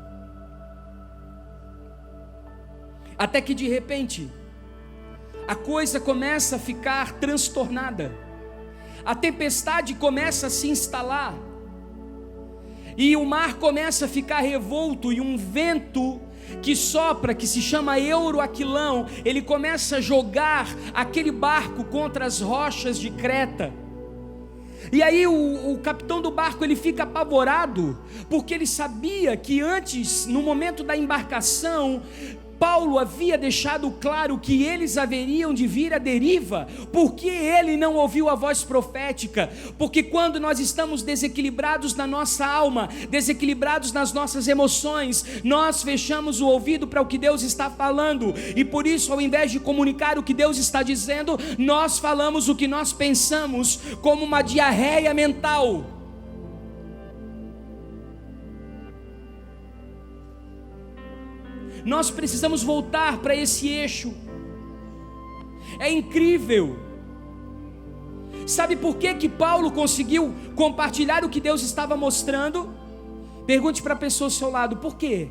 Até que de repente a coisa começa a ficar transtornada, a tempestade começa a se instalar, e o mar começa a ficar revolto, e um vento que sopra, que se chama Euroaquilão, ele começa a jogar aquele barco contra as rochas de Creta. E aí o capitão do barco, ele fica apavorado, porque ele sabia que antes, no momento da embarcação, Paulo havia deixado claro que eles haveriam de vir à deriva. Por que ele não ouviu a voz profética? Porque quando nós estamos desequilibrados na nossa alma, desequilibrados nas nossas emoções, nós fechamos o ouvido para o que Deus está falando, e por isso, ao invés de comunicar o que Deus está dizendo, nós falamos o que nós pensamos, como uma diarreia mental. Nós precisamos voltar para esse eixo. É incrível. Sabe por que Paulo conseguiu compartilhar o que Deus estava mostrando? Pergunte para a pessoa ao seu lado, por quê?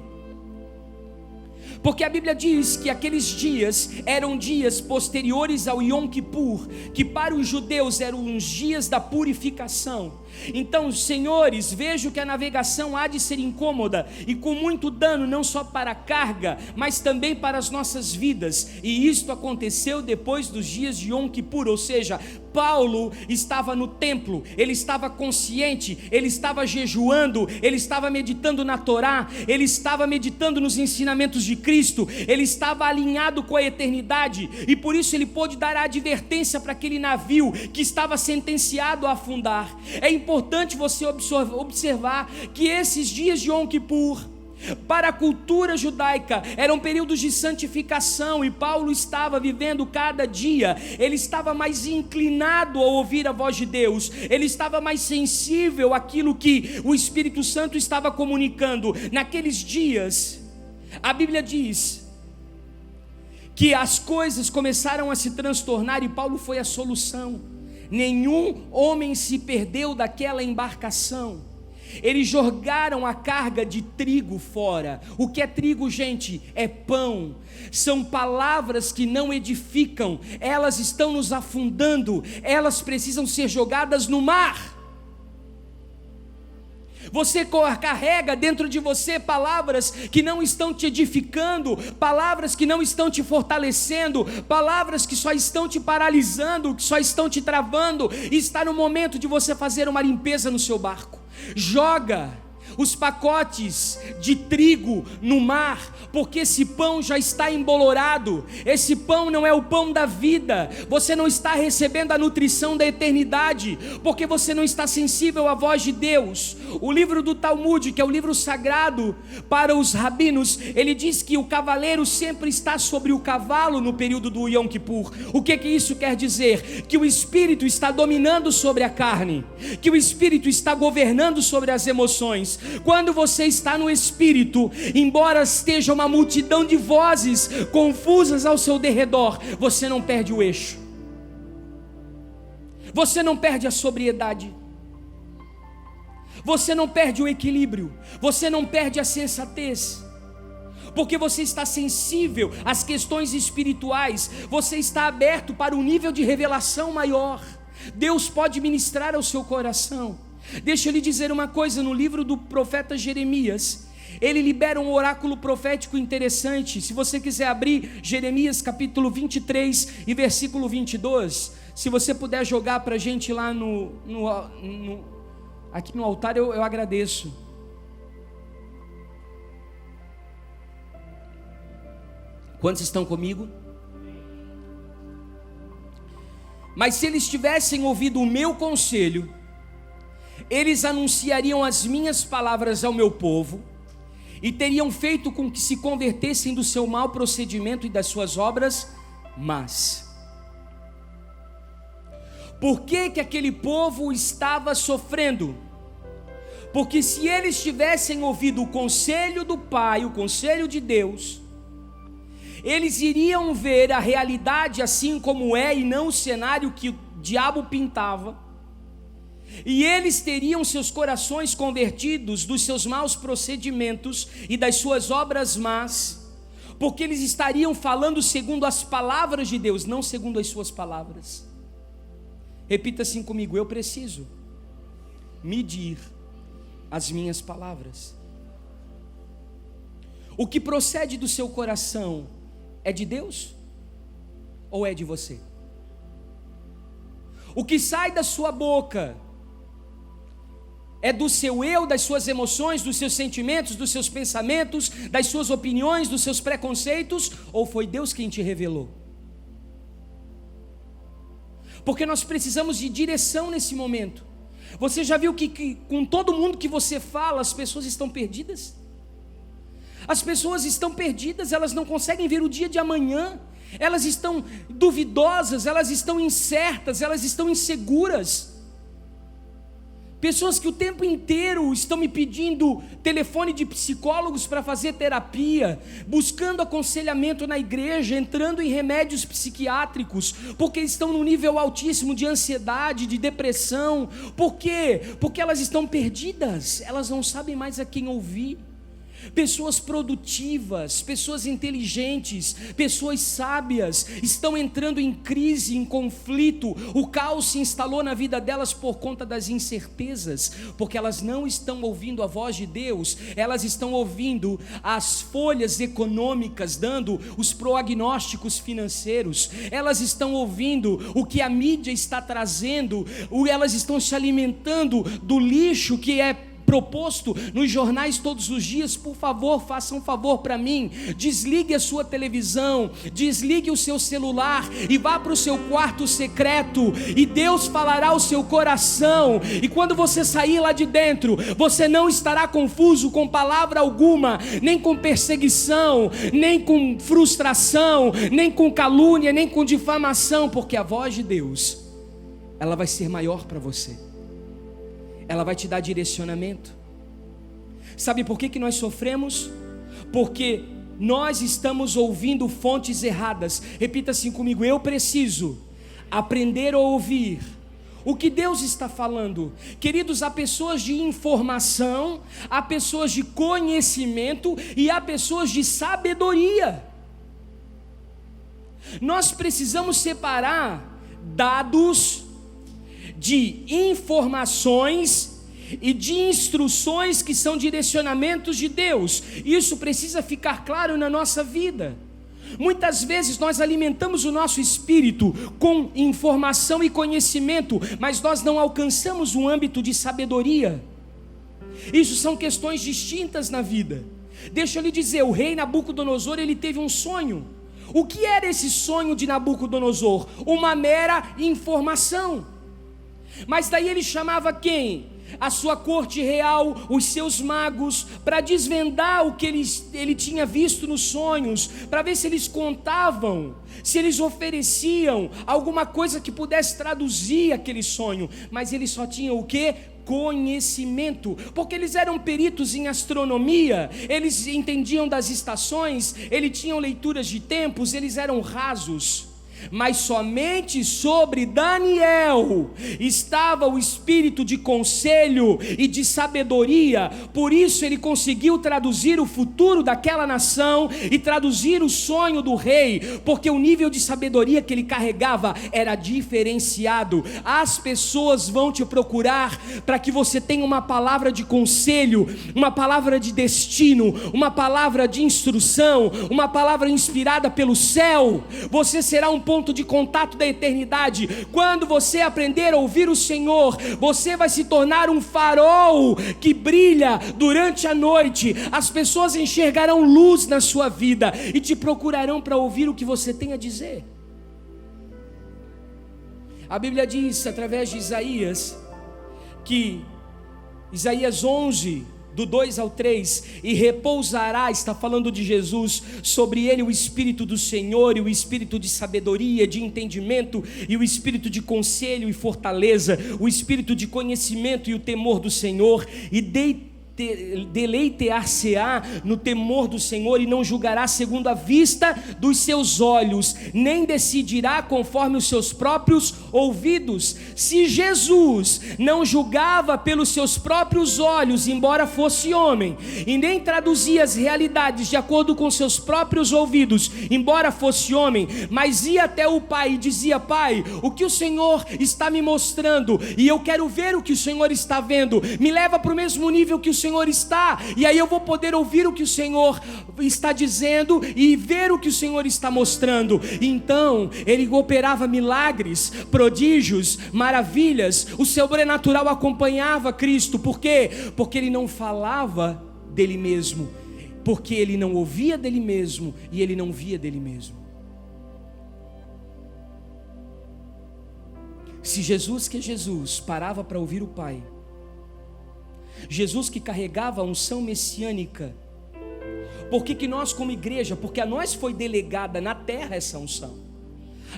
Porque a Bíblia diz que aqueles dias eram dias posteriores ao Yom Kippur, que para os judeus eram os dias da purificação. Então, senhores, vejo que a navegação há de ser incômoda e com muito dano, não só para a carga, mas também para as nossas vidas. E isto aconteceu depois dos dias de Yom Kippur, ou seja, Paulo estava no templo, ele estava consciente, ele estava jejuando, ele estava meditando na Torá, ele estava meditando nos ensinamentos de Cristo, ele estava alinhado com a eternidade, e por isso ele pôde dar a advertência para aquele navio que estava sentenciado a afundar. É importante você observar que esses dias de Yom Kippur, para a cultura judaica, eram períodos de santificação, e Paulo estava vivendo cada dia, ele estava mais inclinado a ouvir a voz de Deus, ele estava mais sensível àquilo que o Espírito Santo estava comunicando. Naqueles dias, a Bíblia diz que as coisas começaram a se transtornar, e Paulo foi a solução. Nenhum homem se perdeu daquela embarcação. Eles jogaram a carga de trigo fora. O que é trigo, gente? É pão. São palavras que não edificam, elas estão nos afundando, elas precisam ser jogadas no mar. Você carrega dentro de você palavras que não estão te edificando, palavras que não estão te fortalecendo, palavras que só estão te paralisando, que só estão te travando. E está no momento de você fazer uma limpeza no seu barco. Joga os pacotes de trigo no mar, porque esse pão já está embolorado. Esse pão não é o pão da vida. Você não está recebendo a nutrição da eternidade, porque você não está sensível à voz de Deus. O livro do Talmud, que é o livro sagrado para os rabinos, ele diz que o cavaleiro sempre está sobre o cavalo no período do Yom Kippur. O que isso quer dizer? Que o Espírito está dominando sobre a carne, que o Espírito está governando sobre as emoções. Quando você está no Espírito, embora esteja uma multidão de vozes confusas ao seu derredor, você não perde o eixo, você não perde a sobriedade, você não perde o equilíbrio, você não perde a sensatez, porque você está sensível às questões espirituais, você está aberto para um nível de revelação maior. Deus pode ministrar ao seu coração. Deixa eu lhe dizer uma coisa, no livro do profeta Jeremias, ele libera um oráculo profético interessante. Se você quiser abrir Jeremias capítulo 23 e versículo 22, se você puder jogar para a gente lá aqui no altar, eu agradeço. Quantos estão comigo? Mas se eles tivessem ouvido o meu conselho, eles anunciariam as minhas palavras ao meu povo, e teriam feito com que se convertessem do seu mau procedimento e das suas obras mas. Por que que aquele povo estava sofrendo? Porque se eles tivessem ouvido o conselho do Pai, o conselho de Deus, eles iriam ver a realidade assim como é e não o cenário que o diabo pintava, e eles teriam seus corações convertidos dos seus maus procedimentos e das suas obras más, porque eles estariam falando segundo as palavras de Deus, não segundo as suas palavras. Repita assim comigo: eu preciso medir as minhas palavras. O que procede do seu coração é de Deus ou é de você? O que sai da sua boca é do seu eu, das suas emoções, dos seus sentimentos, dos seus pensamentos, das suas opiniões, dos seus preconceitos, ou foi Deus quem te revelou? Porque nós precisamos de direção nesse momento. Você já viu que com todo mundo que você fala, as pessoas estão perdidas? As pessoas estão perdidas, elas não conseguem ver o dia de amanhã, elas estão duvidosas, elas estão incertas, elas estão inseguras. Pessoas que o tempo inteiro estão me pedindo telefone de psicólogos para fazer terapia, buscando aconselhamento na igreja, entrando em remédios psiquiátricos, porque estão num nível altíssimo de ansiedade, de depressão. Por quê? Porque elas estão perdidas, elas não sabem mais a quem ouvir. Pessoas produtivas, pessoas inteligentes, pessoas sábias estão entrando em crise, em conflito. O caos se instalou na vida delas por conta das incertezas, porque elas não estão ouvindo a voz de Deus, elas estão ouvindo as folhas econômicas dando os prognósticos financeiros, elas estão ouvindo o que a mídia está trazendo, elas estão se alimentando do lixo que é proposto nos jornais todos os dias. Por favor, faça um favor para mim, desligue a sua televisão, desligue o seu celular e vá para o seu quarto secreto, e Deus falará ao seu coração, e quando você sair lá de dentro, você não estará confuso com palavra alguma, nem com perseguição, nem com frustração, nem com calúnia, nem com difamação, porque a voz de Deus, ela vai ser maior para você. Ela vai te dar direcionamento. Sabe por que nós sofremos? Porque nós estamos ouvindo fontes erradas. Repita assim comigo: eu preciso aprender a ouvir o que Deus está falando. Queridos, há pessoas de informação, há pessoas de conhecimento e há pessoas de sabedoria. Nós precisamos separar dados de informações e de instruções que são direcionamentos de Deus. Isso precisa ficar claro na nossa vida. Muitas vezes nós alimentamos o nosso espírito com informação e conhecimento, mas nós não alcançamos um âmbito de sabedoria. Isso são questões distintas na vida. Deixa eu lhe dizer, o rei Nabucodonosor, ele teve um sonho. O que era esse sonho de Nabucodonosor? Uma mera informação. Mas daí ele chamava quem? A sua corte real, os seus magos, para desvendar o que ele tinha visto nos sonhos, para ver se eles contavam, se eles ofereciam alguma coisa que pudesse traduzir aquele sonho. Mas eles só tinham o quê? Conhecimento, porque eles eram peritos em astronomia, eles entendiam das estações, eles tinham leituras de tempos, eles eram rasos. Mas somente sobre Daniel estava o espírito de conselho e de sabedoria. Por isso ele conseguiu traduzir o futuro daquela nação e traduzir o sonho do rei, porque o nível de sabedoria que ele carregava era diferenciado. As pessoas vão te procurar para que você tenha uma palavra de conselho, uma palavra de destino, uma palavra de instrução, uma palavra inspirada pelo céu. Você será um ponto de contato da eternidade. Quando você aprender a ouvir o Senhor, você vai se tornar um farol que brilha durante a noite. As pessoas enxergarão luz na sua vida e te procurarão para ouvir o que você tem a dizer. A Bíblia diz através de Isaías, que Isaías 11, do 2 ao 3, e repousará, está falando de Jesus, sobre ele o Espírito do Senhor, e o Espírito de sabedoria, de entendimento, e o Espírito de conselho e fortaleza, o Espírito de conhecimento e o temor do Senhor, e deleitar-se-á no temor do Senhor, e não julgará segundo a vista dos seus olhos, nem decidirá conforme os seus próprios ouvidos. Se Jesus não julgava pelos seus próprios olhos, embora fosse homem, e nem traduzia as realidades de acordo com seus próprios ouvidos, embora fosse homem, mas ia até o Pai e dizia: Pai, o que o Senhor está me mostrando, e eu quero ver o que o Senhor está vendo, me leva para o mesmo nível que o Senhor está, e aí eu vou poder ouvir o que o Senhor está dizendo e ver o que o Senhor está mostrando. Então ele operava milagres, prodígios, maravilhas, o sobrenatural acompanhava Cristo. Por quê? Porque ele não falava dele mesmo, porque ele não ouvia dele mesmo e ele não via dele mesmo. Se Jesus, que é Jesus, parava para ouvir o Pai, Jesus que carregava a unção messiânica, por que nós como igreja, porque a nós foi delegada na terra essa unção,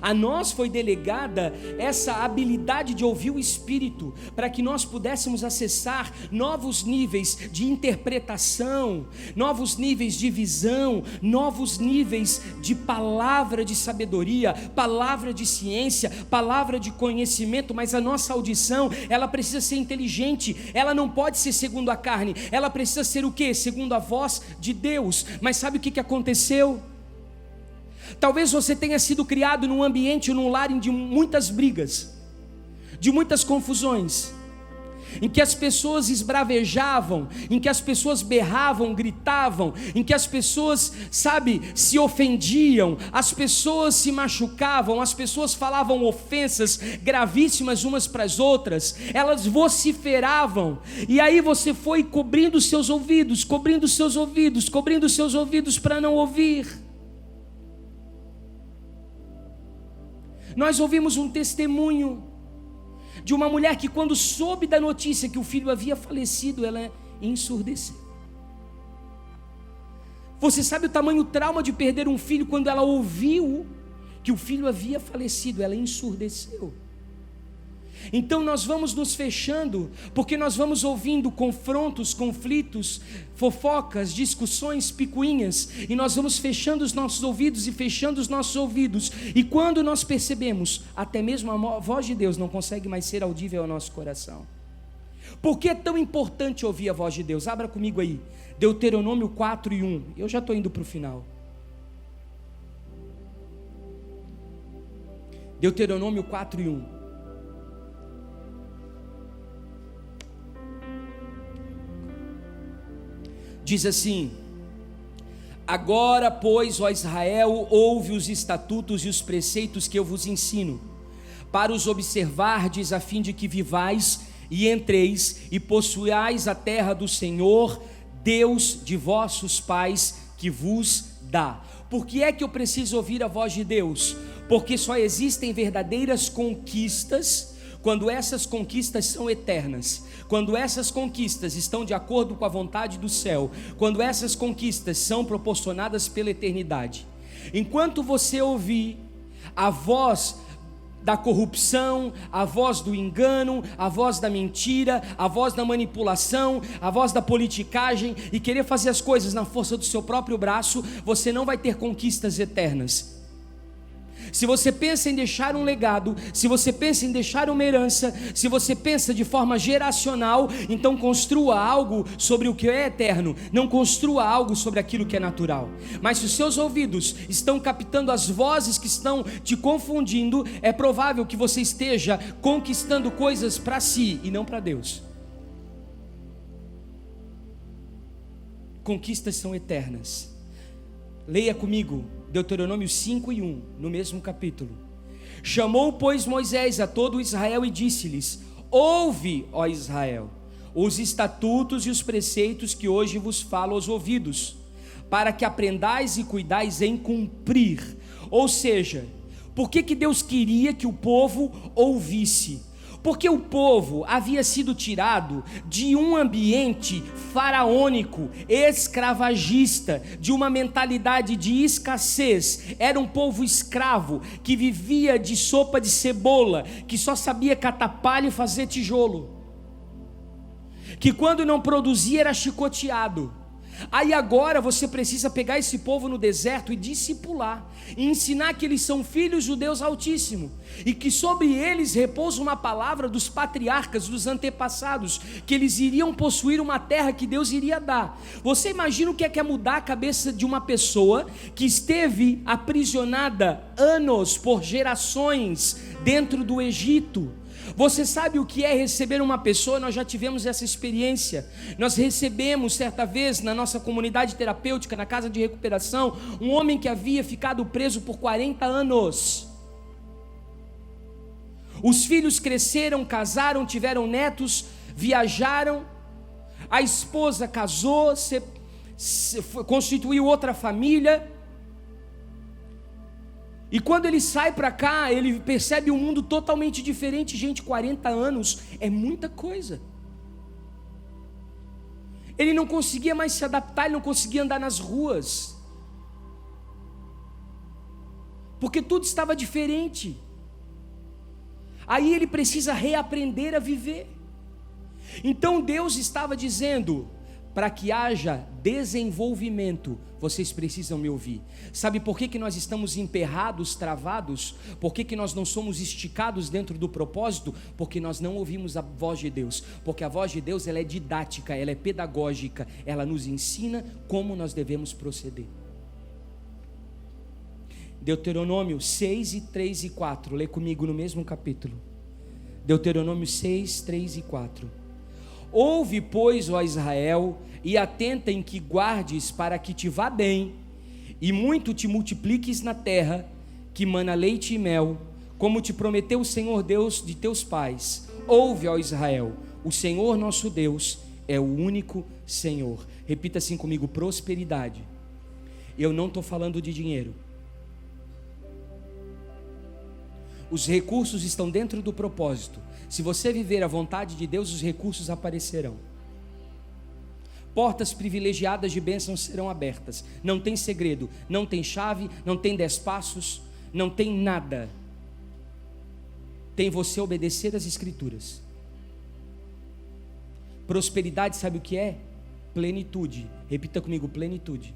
a nós foi delegada essa habilidade de ouvir o Espírito, para que nós pudéssemos acessar novos níveis de interpretação, novos níveis de visão, novos níveis de palavra de sabedoria, palavra de ciência, palavra de conhecimento. Mas a nossa audição, ela precisa ser inteligente, ela não pode ser segundo a carne, ela precisa ser o quê? Segundo a voz de Deus. Mas sabe o que aconteceu? Talvez você tenha sido criado num ambiente, num lar de muitas brigas, de muitas confusões, em que as pessoas esbravejavam, em que as pessoas berravam, gritavam, em que as pessoas, se ofendiam, as pessoas se machucavam, as pessoas falavam ofensas gravíssimas umas para as outras, elas vociferavam, e aí você foi cobrindo seus ouvidos, cobrindo seus ouvidos, cobrindo seus ouvidos para não ouvir. Nós ouvimos um testemunho de uma mulher que, quando soube da notícia que o filho havia falecido, ela ensurdeceu. Você sabe o tamanho trauma de perder um filho? Quando ela ouviu que o filho havia falecido, ela ensurdeceu. Então nós vamos nos fechando, porque nós vamos ouvindo confrontos, conflitos, fofocas, discussões, picuinhas, e nós vamos fechando os nossos ouvidos e fechando os nossos ouvidos, e quando nós percebemos, até mesmo a voz de Deus não consegue mais ser audível ao nosso coração. Por que é tão importante ouvir a voz de Deus? Abra comigo aí, Deuteronômio 4:1, eu já estou indo para o final. Deuteronômio 4:1. Diz assim: agora, pois, ó Israel, ouve os estatutos e os preceitos que eu vos ensino, para os observardes, a fim de que vivais e entreis e possuais a terra do Senhor, Deus de vossos pais, que vos dá. Por que é que eu preciso ouvir a voz de Deus? Porque só existem verdadeiras conquistas quando essas conquistas são eternas, quando essas conquistas estão de acordo com a vontade do céu, quando essas conquistas são proporcionadas pela eternidade. Enquanto você ouvir a voz da corrupção, a voz do engano, a voz da mentira, a voz da manipulação, a voz da politicagem e querer fazer as coisas na força do seu próprio braço, você não vai ter conquistas eternas. Se você pensa em deixar um legado, se você pensa em deixar uma herança, se você pensa de forma geracional, então construa algo sobre o que é eterno, não construa algo sobre aquilo que é natural. Mas se os seus ouvidos estão captando as vozes que estão te confundindo, é provável que você esteja conquistando coisas para si e não para Deus. Conquistas são eternas. Leia comigo Deuteronômio 5:1, no mesmo capítulo. Chamou, pois, Moisés a todo Israel e disse-lhes: ouve, ó Israel, os estatutos e os preceitos que hoje vos falo aos ouvidos, para que aprendais e cuidais em cumprir. Ou seja, por que Deus queria que o povo ouvisse? Porque o povo havia sido tirado de um ambiente faraônico, escravagista, de uma mentalidade de escassez. Era um povo escravo que vivia de sopa de cebola, que só sabia catar palha e fazer tijolo, que quando não produzia era chicoteado. Aí agora você precisa pegar esse povo no deserto e discipular, e ensinar que eles são filhos do Deus Altíssimo, e que sobre eles repousa uma palavra dos patriarcas, dos antepassados, que eles iriam possuir uma terra que Deus iria dar. Você imagina o que é mudar a cabeça de uma pessoa que esteve aprisionada anos, por gerações, dentro do Egito? Você sabe o que é receber uma pessoa? Nós já tivemos essa experiência. Nós recebemos certa vez na nossa comunidade terapêutica, na casa de recuperação, um homem que havia ficado preso por 40 anos. Os filhos cresceram, casaram, tiveram netos, viajaram. A esposa casou, constituiu outra família. E quando ele sai para cá, ele percebe um mundo totalmente diferente. Gente, 40 anos é muita coisa. Ele não conseguia mais se adaptar, ele não conseguia andar nas ruas, porque tudo estava diferente. Aí ele precisa reaprender a viver. Então Deus estava dizendo: para que haja desenvolvimento, vocês precisam me ouvir. Sabe por que nós estamos emperrados, travados? Por que nós não somos esticados dentro do propósito? Porque nós não ouvimos a voz de Deus. Porque a voz de Deus, ela é didática, ela é pedagógica, ela nos ensina como nós devemos proceder. Deuteronômio 6, 3 e 4, lê comigo no mesmo capítulo. Deuteronômio 6, 3 e 4. Ouve, pois, ó Israel, e atenta em que guardes, para que te vá bem, e muito te multipliques na terra, que mana leite e mel, como te prometeu o Senhor Deus de teus pais. Ouve, ó Israel, o Senhor nosso Deus é o único Senhor. Repita assim comigo: prosperidade. Eu não estou falando de dinheiro. Os recursos estão dentro do propósito. Se você viver a vontade de Deus, os recursos aparecerão. Portas privilegiadas de bênçãos serão abertas. Não tem segredo, não tem chave, não tem 10 passos, não tem nada. Tem você obedecer às Escrituras. Prosperidade, sabe o que é? Plenitude. Repita comigo: plenitude.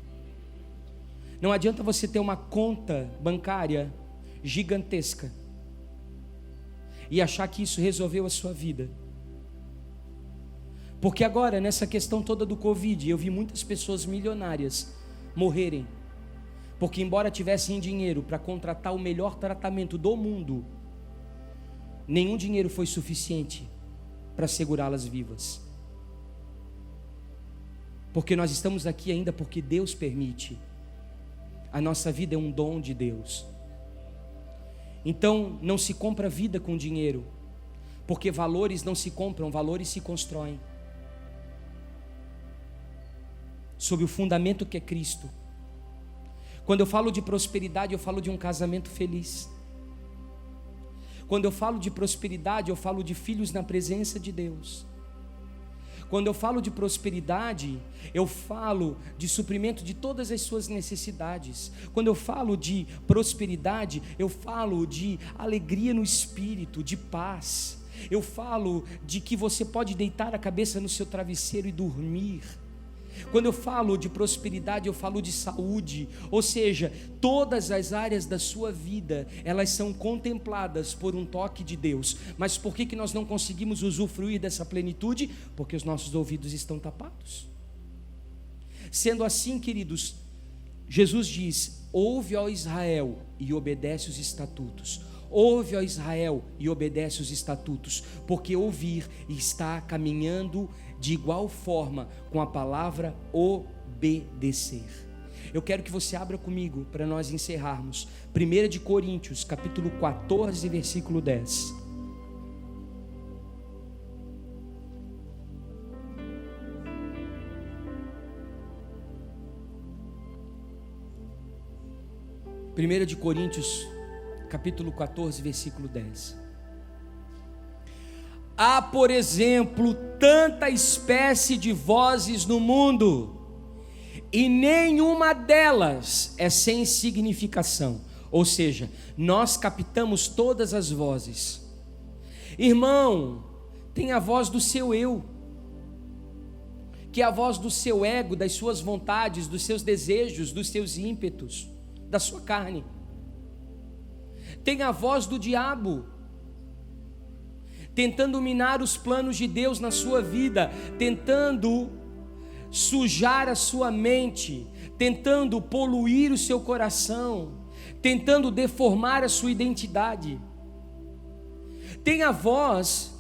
Não adianta você ter uma conta bancária gigantesca e achar que isso resolveu a sua vida. Porque agora, nessa questão toda do Covid, eu vi muitas pessoas milionárias morrerem, porque embora tivessem dinheiro para contratar o melhor tratamento do mundo, nenhum dinheiro foi suficiente para segurá-las vivas. Porque nós estamos aqui ainda porque Deus permite. A nossa vida é um dom de Deus. Então não se compra vida com dinheiro, porque valores não se compram, valores se constroem sob o fundamento que é Cristo. Quando eu falo de prosperidade, eu falo de um casamento feliz. Quando eu falo de prosperidade, eu falo de filhos na presença de Deus. Quando eu falo de prosperidade, eu falo de suprimento de todas as suas necessidades. Quando eu falo de prosperidade, eu falo de alegria no espírito, de paz. Eu falo de que você pode deitar a cabeça no seu travesseiro e dormir. Quando eu falo de prosperidade, eu falo de saúde, ou seja, todas as áreas da sua vida, elas são contempladas por um toque de Deus. Mas por que nós não conseguimos usufruir dessa plenitude? Porque os nossos ouvidos estão tapados. Sendo assim, queridos, Jesus diz: ouve, ó Israel, e obedece os estatutos. Ouve, ó Israel, e obedece os estatutos, porque ouvir está caminhando de igual forma com a palavra obedecer. Eu quero que você abra comigo para nós encerrarmos 1 de Coríntios, capítulo 14, versículo 10. Primeira de Coríntios, capítulo 14, versículo 10. Há, por exemplo, tanta espécie de vozes no mundo, e nenhuma delas é sem significação. Ou seja, nós captamos todas as vozes. Irmão, tem a voz do seu eu, que é a voz do seu ego, das suas vontades, dos seus desejos, dos seus ímpetos, da sua carne. Tem a voz do diabo, tentando minar os planos de Deus na sua vida, tentando sujar a sua mente, tentando poluir o seu coração, tentando deformar a sua identidade. Tem a voz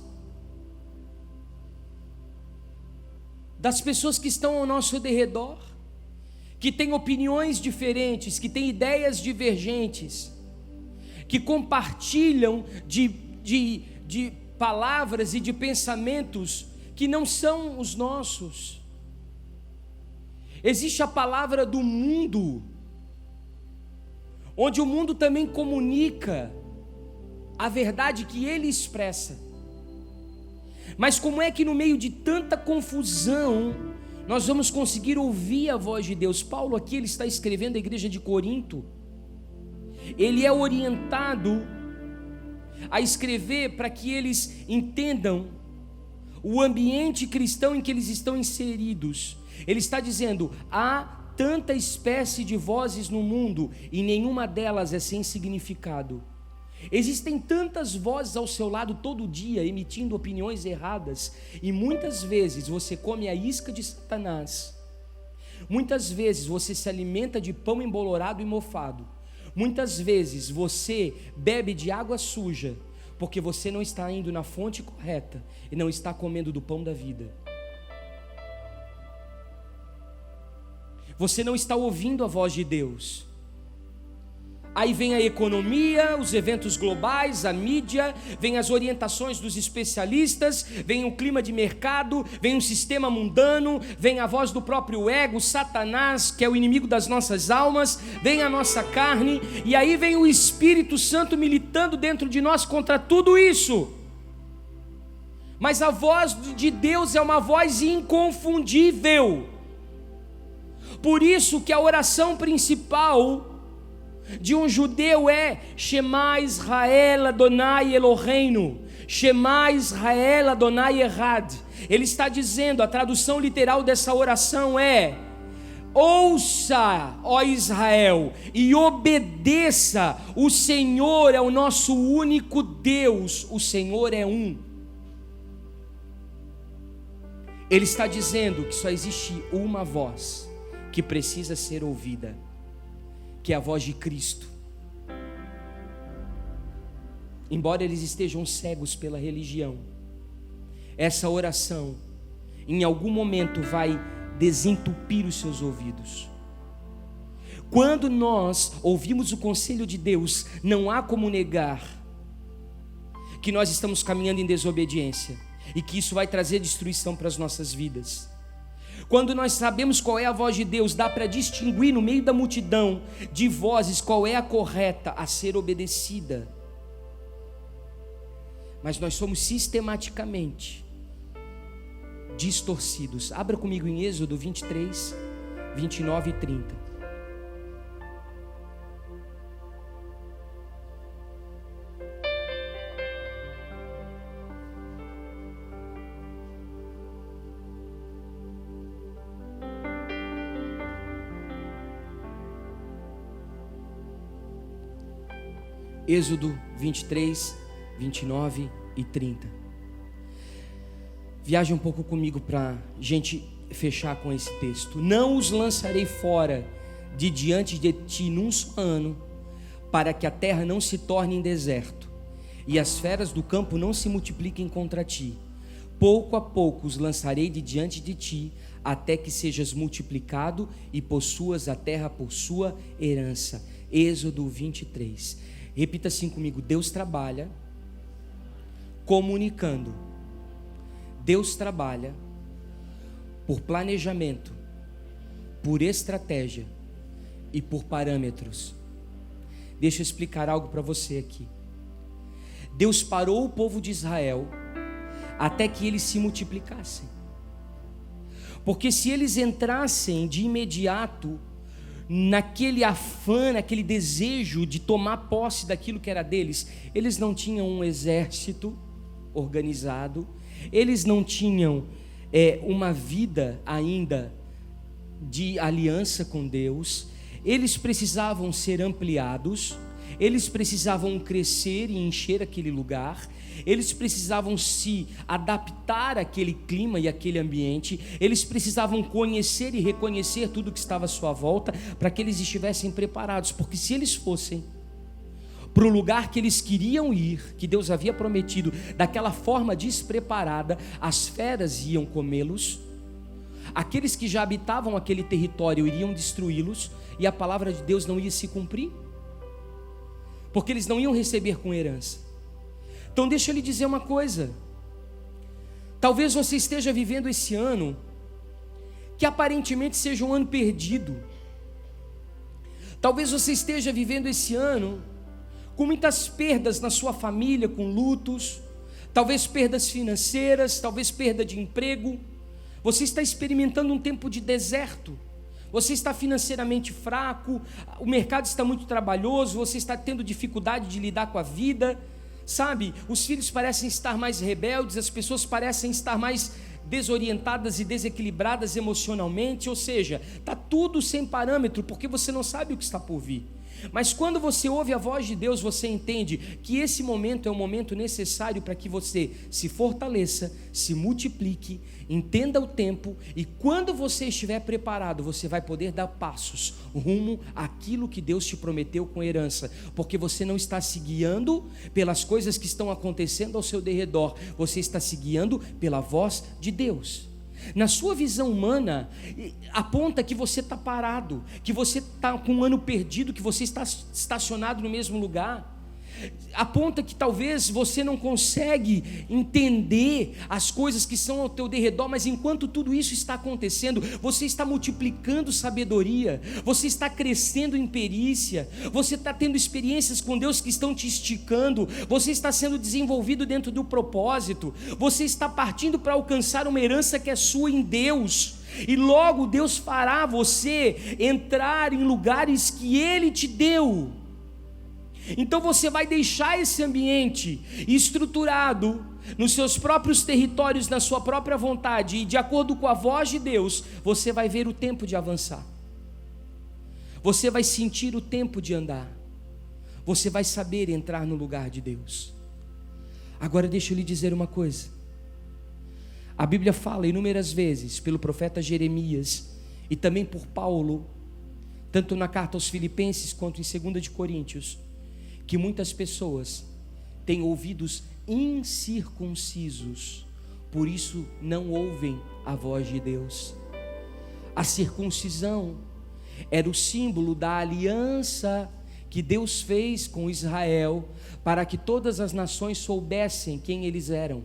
das pessoas que estão ao nosso derredor, que têm opiniões diferentes, que têm ideias divergentes, que compartilham de palavras e de pensamentos que não são os nossos. Existe a palavra do mundo, onde o mundo também comunica a verdade que ele expressa. Mas como é que no meio de tanta confusão nós vamos conseguir ouvir a voz de Deus? Paulo aqui, ele está escrevendo à igreja de Corinto. Ele é orientado a escrever para que eles entendam o ambiente cristão em que eles estão inseridos. Ele está dizendo: há tanta espécie de vozes no mundo e nenhuma delas é sem significado. Existem tantas vozes ao seu lado todo dia, emitindo opiniões erradas, e muitas vezes você come a isca de Satanás. Muitas vezes você se alimenta de pão embolorado e mofado. Muitas vezes você bebe de água suja, porque você não está indo na fonte correta e não está comendo do pão da vida. Você não está ouvindo a voz de Deus. Aí vem a economia, os eventos globais, a mídia, vem as orientações dos especialistas, vem o clima de mercado, vem um sistema mundano, vem a voz do próprio ego, Satanás, que é o inimigo das nossas almas, vem a nossa carne, e aí vem o Espírito Santo militando dentro de nós contra tudo isso. Mas a voz de Deus é uma voz inconfundível. Por isso que a oração principal de um judeu é Shema Israel Adonai Eloheinu, Shema Israel Adonai Echad. Ele está dizendo, a tradução literal dessa oração é: ouça, ó Israel, e obedeça, o Senhor é o nosso único Deus, o Senhor é um. Ele está dizendo que só existe uma voz que precisa ser ouvida, que é a voz de Cristo. Embora eles estejam cegos pela religião, essa oração em algum momento vai desentupir os seus ouvidos. Quando nós ouvimos o conselho de Deus, não há como negar que nós estamos caminhando em desobediência e que isso vai trazer destruição para as nossas vidas. Quando nós sabemos qual é a voz de Deus, dá para distinguir no meio da multidão de vozes qual é a correta a ser obedecida. Mas nós somos sistematicamente distorcidos. Abra comigo em Êxodo 23, 29 e 30. Êxodo 23, 29 e 30. Viaje um pouco comigo para a gente fechar com esse texto. Não os lançarei fora de diante de ti num só ano, para que a terra não se torne em deserto, e as feras do campo não se multipliquem contra ti. Pouco a pouco os lançarei de diante de ti, até que sejas multiplicado e possuas a terra por sua herança. Êxodo 23. Repita assim comigo: Deus trabalha comunicando. Deus trabalha por planejamento, por estratégia e por parâmetros. Deixa eu explicar algo para você aqui. Deus parou o povo de Israel até que eles se multiplicassem. Porque se eles entrassem de imediato naquele afã, naquele desejo de tomar posse daquilo que era deles, eles não tinham um exército organizado, eles não tinham uma vida ainda de aliança com Deus, eles precisavam ser ampliados, eles precisavam crescer e encher aquele lugar, eles precisavam se adaptar àquele clima e àquele ambiente, eles precisavam conhecer e reconhecer tudo que estava à sua volta, para que eles estivessem preparados, porque se eles fossem para o lugar que eles queriam ir, que Deus havia prometido, daquela forma despreparada, as feras iam comê-los, aqueles que já habitavam aquele território iriam destruí-los, e a palavra de Deus não ia se cumprir, porque eles não iam receber com herança. Então deixa eu lhe dizer uma coisa, talvez você esteja vivendo esse ano, que aparentemente seja um ano perdido, talvez você esteja vivendo esse ano, com muitas perdas na sua família, com lutos, talvez perdas financeiras, talvez perda de emprego, você está experimentando um tempo de deserto, você está financeiramente fraco, o mercado está muito trabalhoso, você está tendo dificuldade de lidar com a vida, sabe, os filhos parecem estar mais rebeldes, as pessoas parecem estar mais desorientadas e desequilibradas emocionalmente, ou seja, está tudo sem parâmetro, porque você não sabe o que está por vir. Mas quando você ouve a voz de Deus, você entende que esse momento é um momento necessário para que você se fortaleça, se multiplique, entenda o tempo, e quando você estiver preparado, você vai poder dar passos rumo àquilo que Deus te prometeu com herança, porque você não está se guiando pelas coisas que estão acontecendo ao seu derredor, você está se guiando pela voz de Deus. Na sua visão humana, aponta que você está parado, que você está com um ano perdido, que você está estacionado no mesmo lugar, aponta que talvez você não consegue entender as coisas que são ao teu derredor, mas enquanto tudo isso está acontecendo, você está multiplicando sabedoria, você está crescendo em perícia, você está tendo experiências com Deus que estão te esticando, você está sendo desenvolvido dentro do propósito, você está partindo para alcançar uma herança que é sua em Deus, e logo Deus fará você entrar em lugares que Ele te deu. Então você vai deixar esse ambiente estruturado nos seus próprios territórios, na sua própria vontade, e de acordo com a voz de Deus, você vai ver o tempo de avançar, você vai sentir o tempo de andar, você vai saber entrar no lugar de Deus. Agora deixa eu lhe dizer uma coisa, a Bíblia fala inúmeras vezes pelo profeta Jeremias e também por Paulo, tanto na carta aos Filipenses quanto em 2 de Coríntios, que muitas pessoas têm ouvidos incircuncisos, por isso não ouvem a voz de Deus. A circuncisão era o símbolo da aliança que Deus fez com Israel, para que todas as nações soubessem quem eles eram.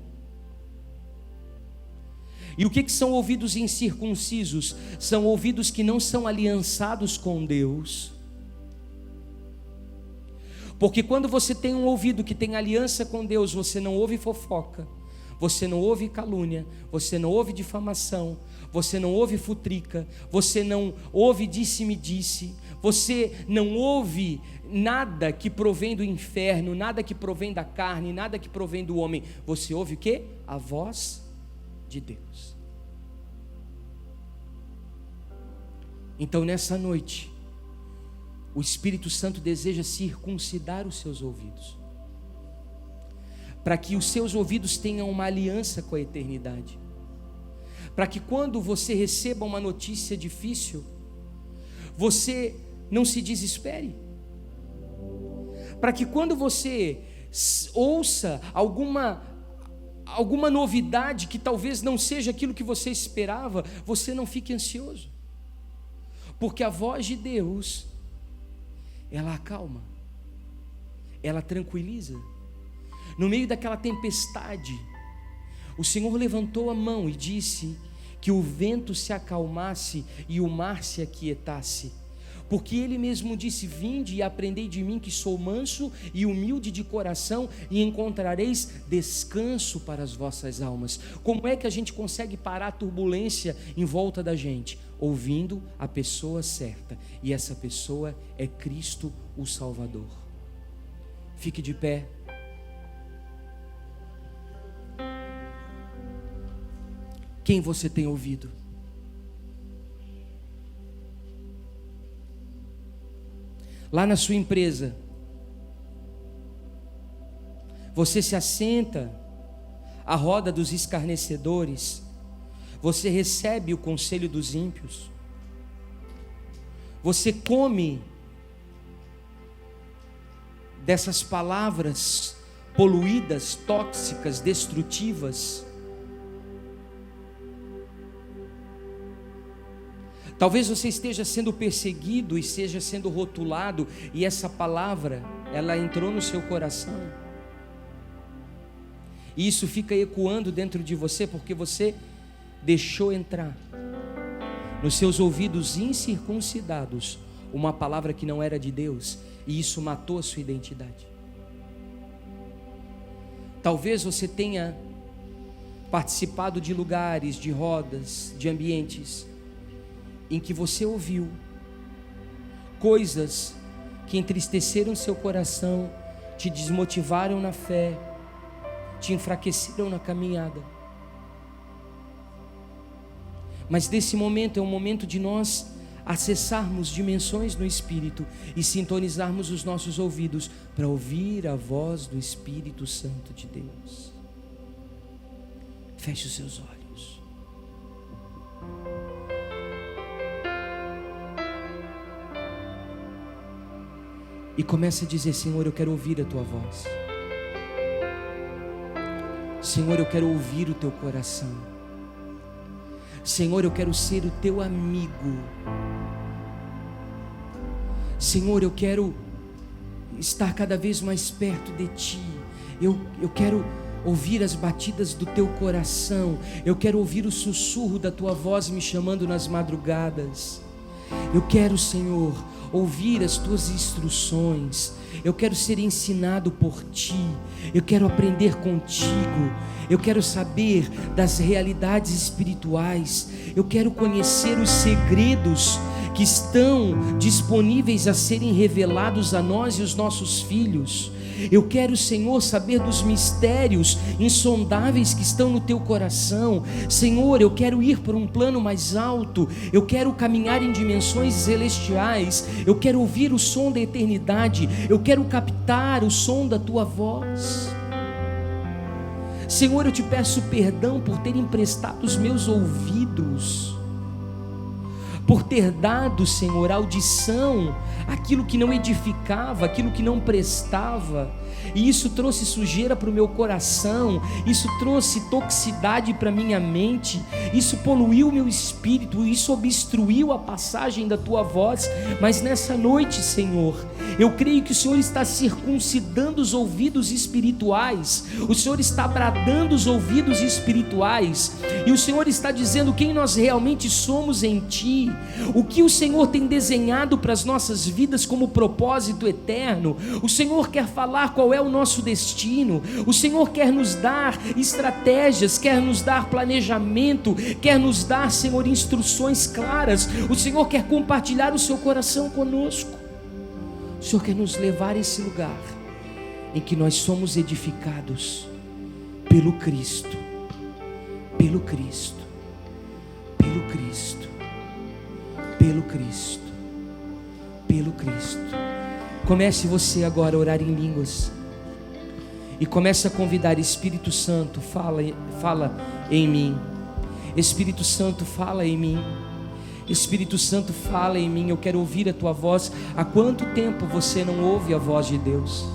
E o que são ouvidos incircuncisos? São ouvidos que não são aliançados com Deus. Porque quando você tem um ouvido que tem aliança com Deus, você não ouve fofoca, você não ouve calúnia, você não ouve difamação, você não ouve futrica, você não ouve disse-me-disse, você não ouve nada que provém do inferno, nada que provém da carne, nada que provém do homem. Você ouve o quê? A voz de Deus. Então nessa noite, o Espírito Santo deseja circuncidar os seus ouvidos, para que os seus ouvidos tenham uma aliança com a eternidade, para que quando você receba uma notícia difícil, você não se desespere, para que quando você ouça alguma novidade que talvez não seja aquilo que você esperava, você não fique ansioso, porque a voz de Deus, ela acalma, ela tranquiliza. No meio daquela tempestade, o Senhor levantou a mão e disse que o vento se acalmasse e o mar se aquietasse, Porque Ele mesmo disse: vinde e aprendei de mim, que sou manso e humilde de coração, e encontrareis descanso para as vossas almas. Como é que a gente consegue parar a turbulência em volta da gente? Ouvindo a pessoa certa, e essa pessoa é Cristo o Salvador. Fique de pé. Quem você tem ouvido? Lá na sua empresa, você se assenta à roda dos escarnecedores, você recebe o conselho dos ímpios, você come dessas palavras poluídas, tóxicas, destrutivas. Talvez você esteja sendo perseguido e esteja sendo rotulado, e essa palavra, ela entrou no seu coração, e isso fica ecoando dentro de você, porque você deixou entrar nos seus ouvidos incircuncidados uma palavra que não era de Deus, e isso matou a sua identidade. Talvez você tenha participado de lugares, de rodas, de ambientes em que você ouviu coisas que entristeceram seu coração, te desmotivaram na fé, te enfraqueceram na caminhada. Mas desse momento é um momento de nós acessarmos dimensões no Espírito e sintonizarmos os nossos ouvidos para ouvir a voz do Espírito Santo de Deus. Feche os seus olhos. E comece a dizer: Senhor, eu quero ouvir a Tua voz. Senhor, eu quero ouvir o Teu coração. Senhor, eu quero ser o Teu amigo. Senhor, eu quero estar cada vez mais perto de Ti. Eu quero ouvir as batidas do Teu coração. Eu quero ouvir o sussurro da Tua voz me chamando nas madrugadas. Eu quero, Senhor, ouvir as Tuas instruções. Eu quero ser ensinado por Ti. Eu quero aprender contigo. Eu quero saber das realidades espirituais. Eu quero conhecer os segredos que estão disponíveis a serem revelados a nós e os nossos filhos. Eu quero, Senhor, saber dos mistérios insondáveis que estão no Teu coração. Senhor, eu quero ir para um plano mais alto. Eu quero caminhar em dimensões celestiais. Eu quero ouvir o som da eternidade. Eu quero captar o som da Tua voz. Senhor, eu Te peço perdão por ter emprestado os meus ouvidos, por ter dado, Senhor, audição àquilo que não edificava, aquilo que não prestava, e isso trouxe sujeira para o meu coração, isso trouxe toxicidade para a minha mente, isso poluiu o meu espírito, isso obstruiu a passagem da Tua voz. Mas nessa noite, Senhor, eu creio que o Senhor está circuncidando os ouvidos espirituais, o Senhor está bradando os ouvidos espirituais, e o Senhor está dizendo quem nós realmente somos em Ti, o que o Senhor tem desenhado para as nossas vidas como propósito eterno. O Senhor quer falar qual é o nosso destino. O Senhor quer nos dar estratégias, quer nos dar planejamento, quer nos dar, Senhor, instruções claras. O Senhor quer compartilhar o Seu coração conosco. O Senhor quer nos levar a esse lugar em que nós somos edificados pelo Cristo, pelo Cristo, pelo Cristo, pelo Cristo, pelo Cristo. Comece você agora a orar em línguas e comece a convidar: Espírito Santo, fala em mim. Espírito Santo, fala em mim. Espírito Santo, fala em mim. Eu quero ouvir a Tua voz. Há quanto tempo você não ouve a voz de Deus?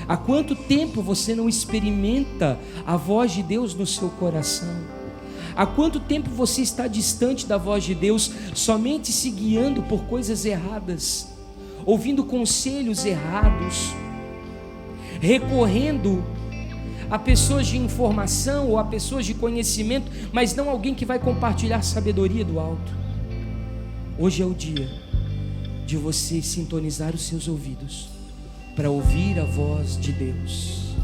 Há quanto tempo você não experimenta a voz de Deus no seu coração? Há quanto tempo você está distante da voz de Deus, somente se guiando por coisas erradas, ouvindo conselhos errados, recorrendo a pessoas de informação ou a pessoas de conhecimento, mas não alguém que vai compartilhar sabedoria do alto? Hoje é o dia de você sintonizar os seus ouvidos para ouvir a voz de Deus.